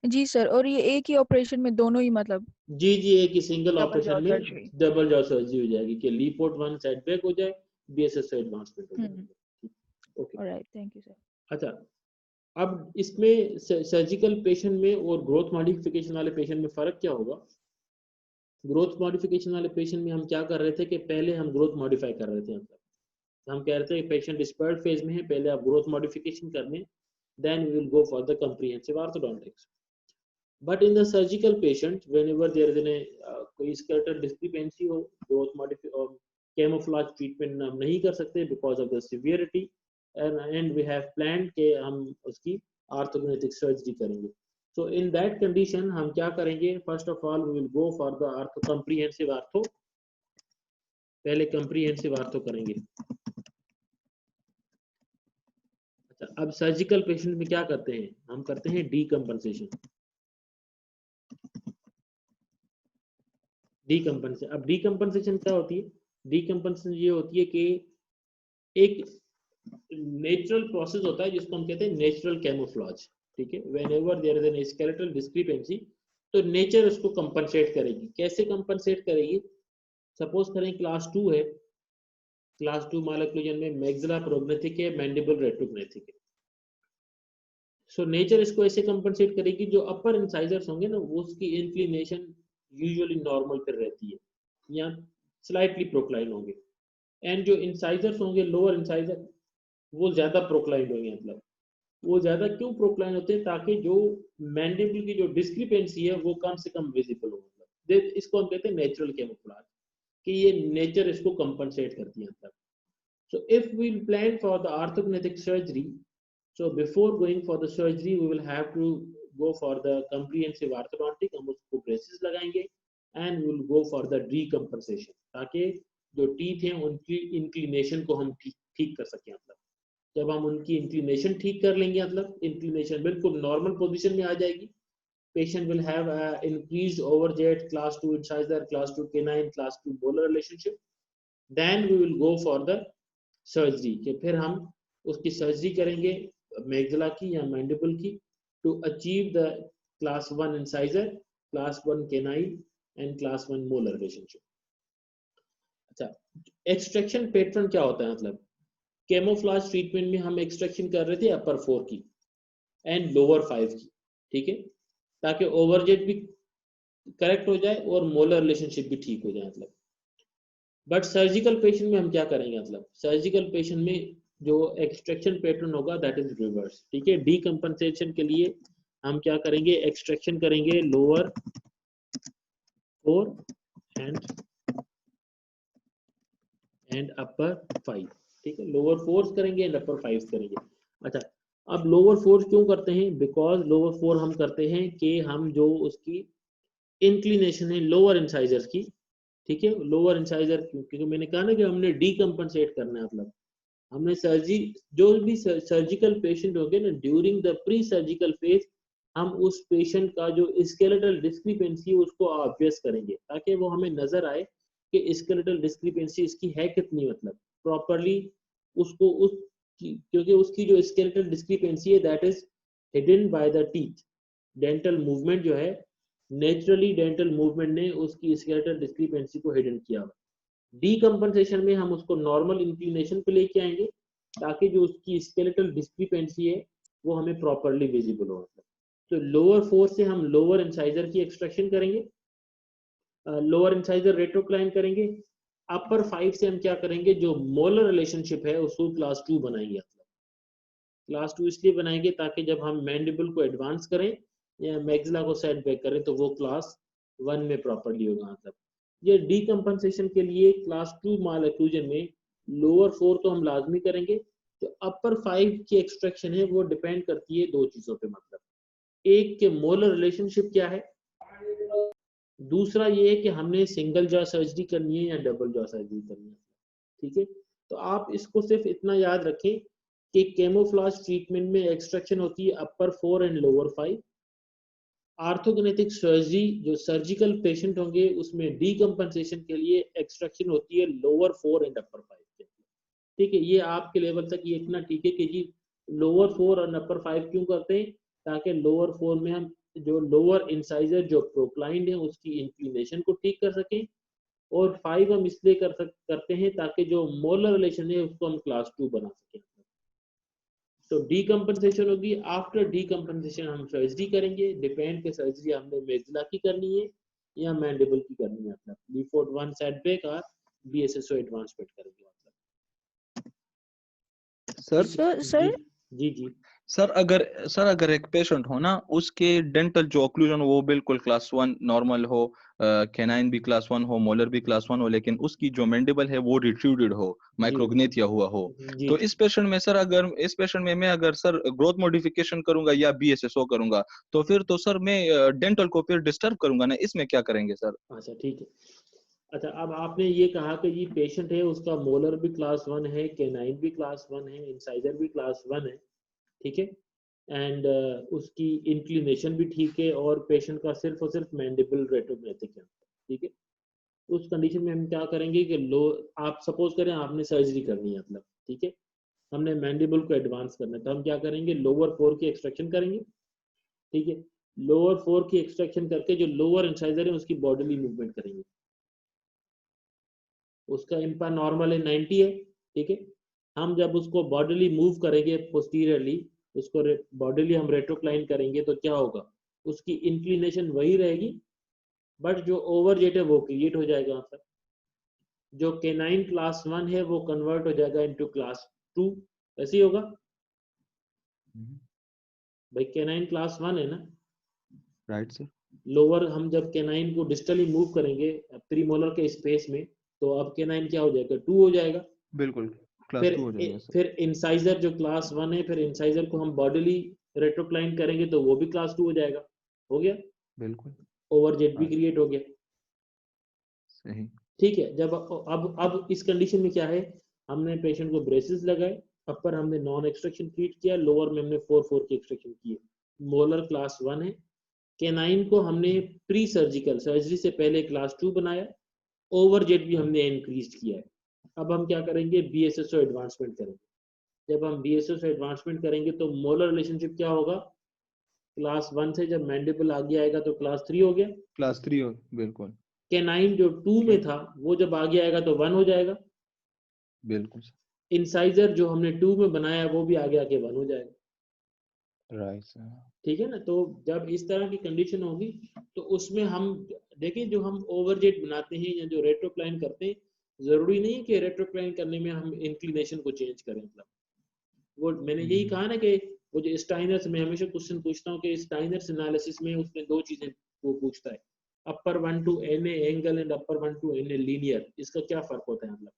जी सर, और ये एक ही ऑपरेशन में दोनों ही मतलब? जी जी, एक ही सिंगल डबल ऑपरेशन जॉ में सर्जरी। डबल जॉ सर्जरी हो जाएगी कि लीफोर्ड 1 सेटबैक हो जाए, BSSO एडवांसमेंट हो जाए। Okay, alright, thank you sir. अच्छा, अब इसमें सर्जिकल पेशेंट में और ग्रोथ मॉडिफिकेशन वाले पेशेंट में फर्क क्या होगा? ग्रोथ मॉडिफिकेशन वाले पेशेंट में हम क्या कर रहे थे कि पहले हम ग्रोथ मॉडिफाई कर रहे थे, मतलब हम कह रहे थे कि पेशेंट स्पर्ड फेज में है, पहले आप ग्रोथ मॉडिफिकेशन कर लें, then we will go for the comprehensive orthodontics. But in the surgical patient, whenever there is कोई skeletal discrepancy हो, growth modification camouflage treatment हम नहीं कर सकते because of the severity, and we have planned कि हम उसकी ऑर्थोगोनेटिक सर्जरी करेंगे। सो इन दैट कंडीशन हम क्या करेंगे, first of all we will go for the ortho, comprehensive ortho, पहले कॉम्प्रिहेंसिव आर्थो करेंगे। अच्छा, अब सर्जिकल पेशेंट में क्या करते हैं, हम करते हैं डीकम्पनसेशन। डीकम्पनसेशन, अब डीकम्पनसेशन क्या होती है, डीकम्पनसेशन ये होती है कि एक नेचुरल प्रोसेस होता है जिसको हम कहते हैं नेचुरल कैमोफ्लेज, ठीक है। Whenever there is an skeletal discrepancy तो नेचर उसको कंपनसेट करेगी। कैसे कंपनसेट करेगी, सपोज करें क्लास 2 है, क्लास 2 माल ओक्लूजन में मैक्सिला प्रोग्नेथिक है, मैंडिबल रेट्रोग्नेथिक है। सो नेचर इसको ऐसे कंपनसेट करेगी, जो अपर इंसाइजर्स होंगे ना वो उसकी इंक्लिनेशन यूजुअली नॉर्मल पर रहती है या स्लाइटली प्रोक्लाइन होंगे, एंड जो इंसाइजर्स होंगे लोअर इंसाइजर वो ज्यादा प्रोक्लाइन होंगे। मतलब वो ज्यादा क्यों प्रोक्लाइन होते हैं, ताकि जो मैंडिबल की जो डिस्क्रिपेंसी है वो कम से कम विजिबल हो। मतलब इसको हम कहते हैं नेचुरल कैमोफ्लेज, कि ये नेचर इसको कंपनसेट करती है। मतलब so if we plan for the orthognathic surgery, so before going for the surgery we will have to go for the comprehensive orthodontic, हम उसको braces लगाएंगे and we will go for the decompensation, ताकि जो टीथ हैं उनकी इंक्लिनेशन को हम ठीक कर सकें। मतलब जब हम उनकी इंक्लिनेशन ठीक कर लेंगे, मतलब इंक्लिनेशन बिल्कुल नॉर्मल पोजीशन में आ जाएगी, patient will have increased overjet, class 2 incisor, class 2 canine, class 2 molar relationship, then we will go for the surgery के, फिर हम उसकी सर्जरी करेंगे मैक्सिला की या मैंडिबल की, to achieve the class 1 incisor, class 1 canine and class 1 molar relationship. अच्छा, एक्सट्रैक्शन पैटर्न क्या होता है, मतलब कैमोफ्लेज ट्रीटमेंट में हम एक्सट्रैक्शन कर रहे थे अपर 4 की एंड लोअर 5 की, ठीक है, ताकि ओवरजेट भी करेक्ट हो जाए और मोलर रिलेशनशिप भी ठीक हो जाए। मतलब बट सर्जिकल पेशेंट में हम क्या करेंगे, मतलब सर्जिकल पेशेंट में जो एक्सट्रैक्शन पैटर्न होगा दैट इज रिवर्स, ठीक है। डीकम्पनसेशन के लिए हम क्या करेंगे, एक्सट्रैक्शन करेंगे लोअर 4 एंड अपर 5, ठीक है, लोअर 4 करेंगे एंड अपर 5 करेंगे। अच्छा, अब लोअर 4 क्यों करते हैं, बिकॉज लोअर 4 हम करते हैं कि हम जो उसकी इंक्लिनेशन है लोअर इंसाइजर की, ठीक है, लोअर इंसाइजर, क्योंकि मैंने कहा ना कि हमने डीकम्पनसेट करना है। मतलब हमने सर्जरी, जो भी सर्जिकल पेशेंट होंगे ना during the pre surgical phase, हम उस पेशेंट का जो स्केलेटल डिस्क्रिपेंसी है उसको ऑब्वियस करेंगे, ताकि वो हमें नजर आए कि स्केलेटल डिस्क्रिपेंसी इसकी है कितनी, मतलब प्रॉपरली उसको उस, क्योंकि उसकी जो स्केलेटल डिस्क्रिपेंसी है that is hidden by the teeth. Dental movement जो है, नेचुरली डेंटल मूवमेंट ने उसकी स्केलेटल डिस्क्रिपेंसी को हिडन किया हुआ। डीकम्पनसेशन में हम उसको नॉर्मल इंक्लिनेशन पे लेके आएंगे, ताकि जो उसकी स्केलेटल डिस्क्रिपेंसी है वो हमें प्रॉपरली विजिबल हो। तो लोअर 4 से हम लोअर इंसाइजर की एक्सट्रैक्शन करेंगे, लोअर इंसाइजर रेट्रोक्लाइन करेंगे। अपर 5 से हम क्या करेंगे, जो मोलर रिलेशनशिप है उसको क्लास 2 बनाएंगे। क्लास 2 इसलिए बनाएंगे ताकि जब हम मैंडिबल को एडवांस करें या मैक्सिला को सेट बैक करें तो वो क्लास 1 में प्रॉपरली होगा। मतलब ये डीकम्पनसेशन के लिए क्लास 2 माल ओक्लूजन में लोअर 4 तो हम लाजमी करेंगे, जो अपर 5 की एक्सट्रैक्शन है वो डिपेंड करती है दो चीजों पे। मतलब एक के मोलर रिलेशनशिप क्या है, दूसरा ये है कि हमने सिंगल जॉ सर्जरी करनी है या डबल जॉ सर्जरी करनी है, ठीक है। तो आप इसको सिर्फ इतना याद रखें कि कैमोफ्लेज ट्रीटमेंट में एक्सट्रैक्शन होती है अपर 4 एंड लोअर 5। ऑर्थोग्नेथिक सर्जरी जो सर्जिकल पेशेंट होंगे उसमें डीकम्पनसेशन के लिए एक्सट्रैक्शन होती है लोअर 4 एंड अपर 5, ठीक है। ये आपके लेवल तक ये इतना ठीक है कि जी लोअर 4 और अपर 5 क्यों करते हैं, ताकि लोअर 4 में हम जो लोअर इंसाइजर जो प्रोक्लाइंड है उसकी इंक्लिनेशन को ठीक कर सकें, और 5 हम इसलिए करते हैं ताकि जो मोलर रिलेशन है उसको हम क्लास 2 बना सकें। तो डीकम्पनसेशन होगी, आफ्टर डीकम्पनसेशन हम सर्जरी करेंगे, डिपेंड के सर्जरी हमने मैक्सिला की करनी है या मैंडिबल की करनी है। मतलब Leaford 1 सेटबैक और BSSO एडवांसमेंट करेंगे। मतलब सर जी सर अगर एक पेशेंट हो ना, उसके डेंटल जो ऑक्लूजन वो बिल्कुल क्लास 1 नॉर्मल हो, कैनाइन भी क्लास 1 हो, मोलर भी क्लास 1 हो, लेकिन उसकी जो मैंडिबल है वो रिट्रूडेड हो, माइक्रोग्नेथिया हुआ हो, जी तो इस पेशेंट में सर, अगर इस पेशेंट में मैं अगर सर ग्रोथ मॉडिफिकेशन करूंगा या BSSO करूंगा, तो फिर तो सर मैं डेंटल को फिर डिस्टर्ब करूंगा ना, इसमें क्या करेंगे सर? अच्छा ठीक है। अच्छा, अब आपने ये कहा कि ये पेशेंट है, उसका मोलर भी क्लास 1 है, केनाइन भी क्लास 1 है, इंसाइजर भी क्लास 1 है, ठीक है, एंड उसकी इंक्लिनेशन भी ठीक है, और पेशेंट का सिर्फ और सिर्फ मैंडिबल रेट्रोग्नेथिक है, ठीक है। उस कंडीशन में हम क्या करेंगे कि आप सपोज करें आपने सर्जरी करनी है, मतलब ठीक है, हमने मैंडिबल को एडवांस करना है, तो हम क्या करेंगे, लोअर 4 की एक्सट्रैक्शन करेंगे, ठीक है। लोअर 4 की एक्सट्रैक्शन करके जो लोअर इंसाइजर है उसकी बॉडीली मूवमेंट करेंगे, उसका इम्पा नॉर्मल है 90 है, ठीक है। हम जब उसको बॉडीली मूव करेंगे पोस्टीरियरली, उसको बॉडीली हम रेट्रोक्लाइन करेंगे, तो क्या होगा, उसकी इंक्लिनेशन वही रहेगी, बट जो ओवरजेट है वो क्रिएट हो जाएगा, मतलब जो केनाइन क्लास 1 है वो कन्वर्ट हो जाएगा इनटू क्लास 2, ऐसे ही होगा भाई, केनाइन क्लास 1 है ना, राइट सर। लोअर हम जब केनाइन को डिस्टली मूव करेंगे प्रीमोलर के स्पेस में, तो अब केनाइन क्या हो जाएगा, 2 हो जाएगा। बिल्कुल क्लास फिर 2 हो जाएगा सर। फिर इंसाइजर जो क्लास 1 है, फिर इंसाइजर को हम बॉडीली रेट्रोक्लाइन करेंगे तो वो भी क्लास 2 हो जाएगा, हो गया, बिल्कुल ओवरजेट भी क्रिएट हो गया, सही। ठीक है। जब अब इस कंडीशन में क्या है, हमने पेशेंट को ब्रेसेस लगाए, अपर हमने नॉन एक्सट्रैक्शन ट्रीट किया, लोअर में हमने 4 की एक्सट्रैक्शन की है, मोलर क्लास 1 है, केनाइन को हमने प्री सर्जिकल सर्जरी से पहले क्लास 2 बनाया, ओवरजेट भी हमने इंक्रीज किया है। अब हम क्या करेंगे, BSSO एडवांसमेंट करेंगे। जब हम BSSO एडवांसमेंट करेंगे तो मोलर रिलेशनशिप क्या होगा, क्लास 1 से जब मैंडिबल आगे आएगा तो क्लास 3 हो गया, क्लास 3 हो, बिल्कुल केनाइन जो 2 में था वो जब आगे आएगा तो 1 हो जाएगा, बिल्कुल इंसाइजर जो हमने 2 में बनाया वो भी आगे आके 1 हो जाएगा, राइट सर। ठीक है ना। तो जब इस तरह की कंडीशन होगी तो उसमें हम देखिए, जो हम ओवरजेट बनाते हैं या जो रेट्रोक्लाइन करते हैं, जरूरी नहीं है कि रेट्रोक्लाइन करने में हम इंक्लिनेशन को चेंज करें, मतलब वो मैंने यही कहा ना कि वो जो स्टाइनर्स, मैं हमेशा क्वेश्चन पूछता हूँ कि स्टाइनर्स एनालिसिस में उसमें 2 चीजें वो पूछता है, अपर 1 to NA angle and upper 1 to NA linear, इसका क्या फर्क होता है, मतलब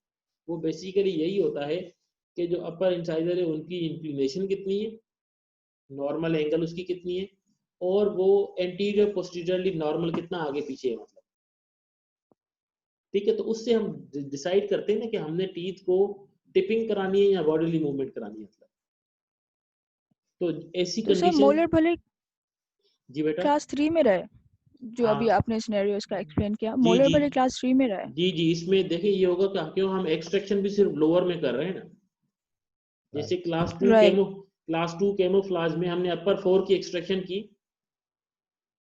वो बेसिकली यही होता है कि जो अपर इंसाइजर है उनकी इंक्लिनेशन कितनी है, नॉर्मल एंगल उसकी कितनी है, और वो एंटीरियर पोस्टीरियरली नॉर्मल कितना आगे पीछे है, मतलब ठीक है। तो उससे हम डिसाइड करते हैं ना कि हमने टीथ को टिपिंग करानी है या बॉडीली मूवमेंट करानी है, मतलब तो ऐसी तो सर कंडीशन। मोलर भले जी बेटा। क्लास 3 में रहे, जो हाँ अभी आपने सिनेरियो इसका एक्सप्लेन किया, जी मोलर जी भले क्लास 3 में रहे, जी जी, इसमें देखिए ये होगा क्या, क्यों हम एक्सट्रैक्शन भी सिर्फ लोअर में कर रहे हैं ना, जैसे राइट क्लास 2 कैमोफ्लाज में हमने अपर 4 की एक्सट्रैक्शन की,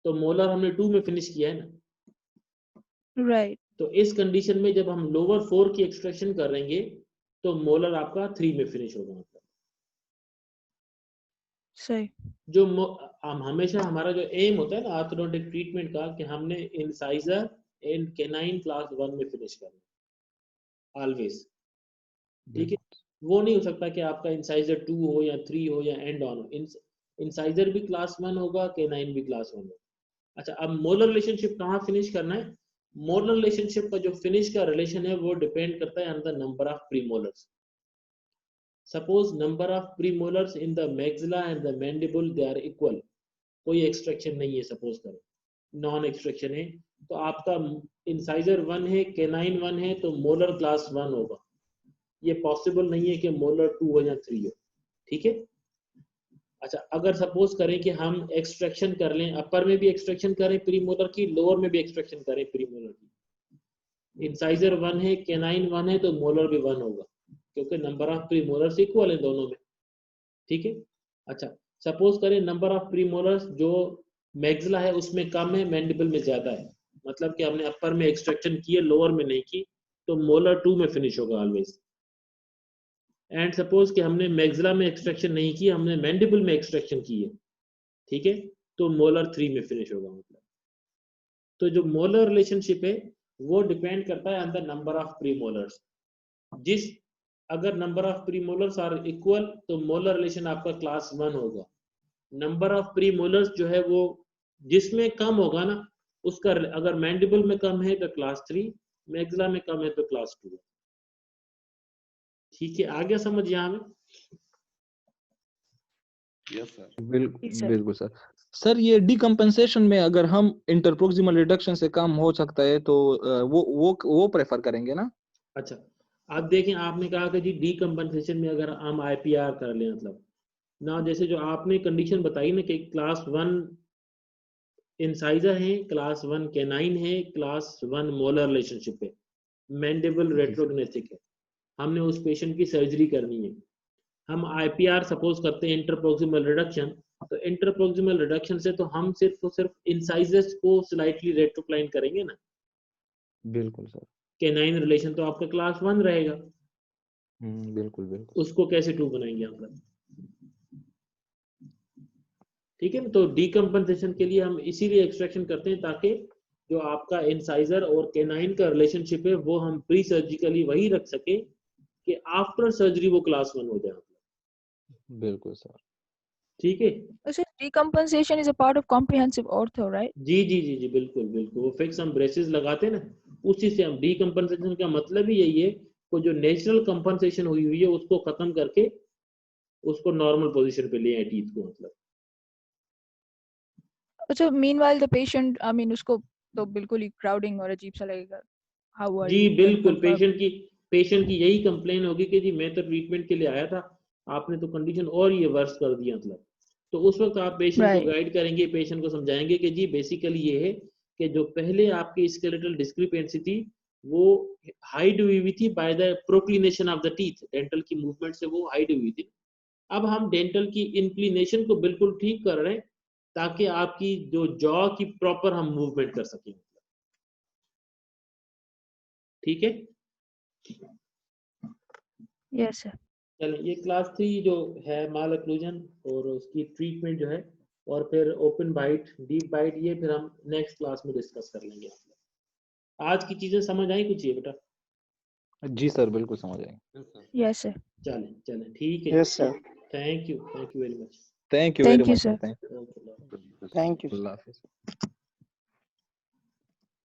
तो मोलर हमने 2 में फिनिश किया है ना। राइट तो इस कंडीशन में जब हम लोअर 4 की एक्सट्रैक्शन करेंगे तो मोलर आपका 3 में फिनिश होगा, मतलब सही। जो हम हमेशा हमारा जो एम होता है ना ऑर्थोडोंटिक ट्रीटमेंट का, कि हमने इंसाइजर एंड केनाइन क्लास 1 में फिनिश करना ऑलवेज, ठीक है। वो नहीं हो सकता कि आपका इंसाइजर 2 हो या 3 हो या एंड ऑन हो, इंसाइजर भी क्लास 1 होगा, केनाइन भी क्लास 1 होगा। अच्छा, अब मोलर रिलेशनशिप कहाँ फिनिश करना है, मोलर रिलेशनशिप का जो फिनिश का रिलेशन है वो डिपेंड करता है on the number of premolars. Suppose number of premolars in the maxilla and the mandible they are equal, कोई एक्सट्रैक्शन नहीं है, सपोज करो नॉन एक्सट्रैक्शन है, तो आपका इंसाइजर 1 है, केनाइन 1 है, तो मोलर क्लास 1 होगा। ये पॉसिबल नहीं है कि मोलर 2 हो या 3 हो, ठीक है। अच्छा, अगर सपोज करें कि हम एक्सट्रैक्शन कर लें, अपर में भी एक्सट्रैक्शन करें प्रीमोलर की, लोअर में भी एक्सट्रैक्शन करें प्रीमोलर की, इंसाइजर 1 है, केनाइन 1 है, तो मोलर भी 1 होगा, क्योंकि नंबर ऑफ प्रीमोलर्स इक्वल है दोनों में, ठीक है। अच्छा, सपोज करें नंबर ऑफ प्रीमोलर्स जो मैक्सिला है उसमें कम है, मैंडिबल में ज्यादा है, मतलब कि हमने अपर में एक्सट्रैक्शन की है, लोअर में नहीं की, तो मोलर 2 में फिनिश होगा ऑलवेज। एंड सपोज कि हमने मैक्सिला में एक्सट्रैक्शन नहीं की, हमने मैंडिबल में एक्सट्रैक्शन की है, ठीक है, तो मोलर 3 में फिनिश होगा, मतलब तो जो मोलर रिलेशनशिप है वो डिपेंड करता है on the number of premolars. जिस अगर number of premolars are equal तो मोलर रिलेशन आपका क्लास 1 होगा। नंबर ऑफ प्रीमोलर्स जो है वो जिसमें कम होगा ना उसका अगर मैंडिबल में कम है तो क्लास 3, मैक्सिला में कम है तो क्लास 2। ठीक है, आ गया समझ यहाँ में? Yes sir. बिल्कुल जी सर। बिल्कुल सर। सर ये डीकम्पेंसेशन में अगर हम इंटरप्रोक्सिमल रिडक्शन से काम हो सकता है तो वो प्रेफर करेंगे ना? अच्छा, आप देखें, आपने कहा कि जी डीकम्पेंसेशन में अगर हम IPR कर लें, मतलब ना जैसे जो आपने कंडीशन बताई ना कि क्लास 1 इंसाइजर है, क्लास 1 कैनाइन है, क्लास 1 मोलर रिलेशनशिप है, मैंडिबल रेट्रोग्नेथिक है, हमने उस पेशेंट की सर्जरी करनी है, हम IPR सपोज करते हैं इंटरप्रोक्सिमल रिडक्शन, तो इंटरप्रोक्सिमल रिडक्शन से तो हम सिर्फ इंसाइजर्स को स्लाइटली रेट्रोक्लाइन करेंगे ना। बिल्कुल सर। कैनाइन रिलेशन तो आपका क्लास 1 रहेगा, बिल्कुल बिल्कुल। उसको कैसे 2 बनाएंगे आप लोग? ठीक है ना, तो डीकम्पेंसेशन के लिए हम इसीलिए एक्सट्रैक्शन करते हैं ताकि जो आपका इंसाइजर और कैनाइन का रिलेशनशिप है वो हम प्री सर्जिकली वही रख सके कि आफ्टर सर्जरी वो क्लास 1 हो जाए। बिल्कुल सर। ठीक है So decompensation is a part of comprehensive ortho, right? जी जी जी जी, बिल्कुल बिल्कुल, वो फिक्स हम ब्रेसेस लगाते हैं ना, उसी से हम डीकम्पेंसेशन का मतलब ही यही है वो जो नेचुरल कंपनसेशन हुई हुई है उसको खत्म करके उसको नॉर्मल पोजीशन पे ले आए टीथ को, मतलब। So meanwhile the patient, I mean उसको तो बिल्कुल ही crowding और अजीब सा लगेगा. How are जी you? Can बिल्कुल, confirm. पेशेंट की यही कंप्लेन होगी कि जी मैं तो ट्रीटमेंट के लिए आया था, आपने तो कंडीशन और ये वर्स कर दिया, मतलब। तो उस वक्त आप पेशेंट को Right. गाइड करेंगे, पेशेंट को समझाएंगे कि जी बेसिकली ये है कि जो पहले आपकी स्केलेटल डिस्क्रिपेंसी थी वो हाइड हुई हुई थी by the proclination of the teeth, dental की मूवमेंट से वो हाइड हुई थी। अब हम डेंटल की इंक्लिनेशन को बिल्कुल ठीक कर रहे हैं ताकि आपकी जो जॉ की प्रॉपर हम मूवमेंट कर सकें। ठीक है, Yes sir. चलिए ये क्लास 3 जो है माल अक्लूजन और उसकी ट्रीटमेंट जो है, और फिर ओपन बाइट, डीप बाइट, ये फिर हम नेक्स्ट क्लास में डिस्कस कर लेंगे। आज की चीजें समझ आई कुछ ये बेटा? जी सर, बिल्कुल समझ आएंगे। Yes sir. चलें चलें, ठीक है, yes sir, thank you very much. Thank you very Thank you much sir. Sir. Thank you. Allah Hafiz.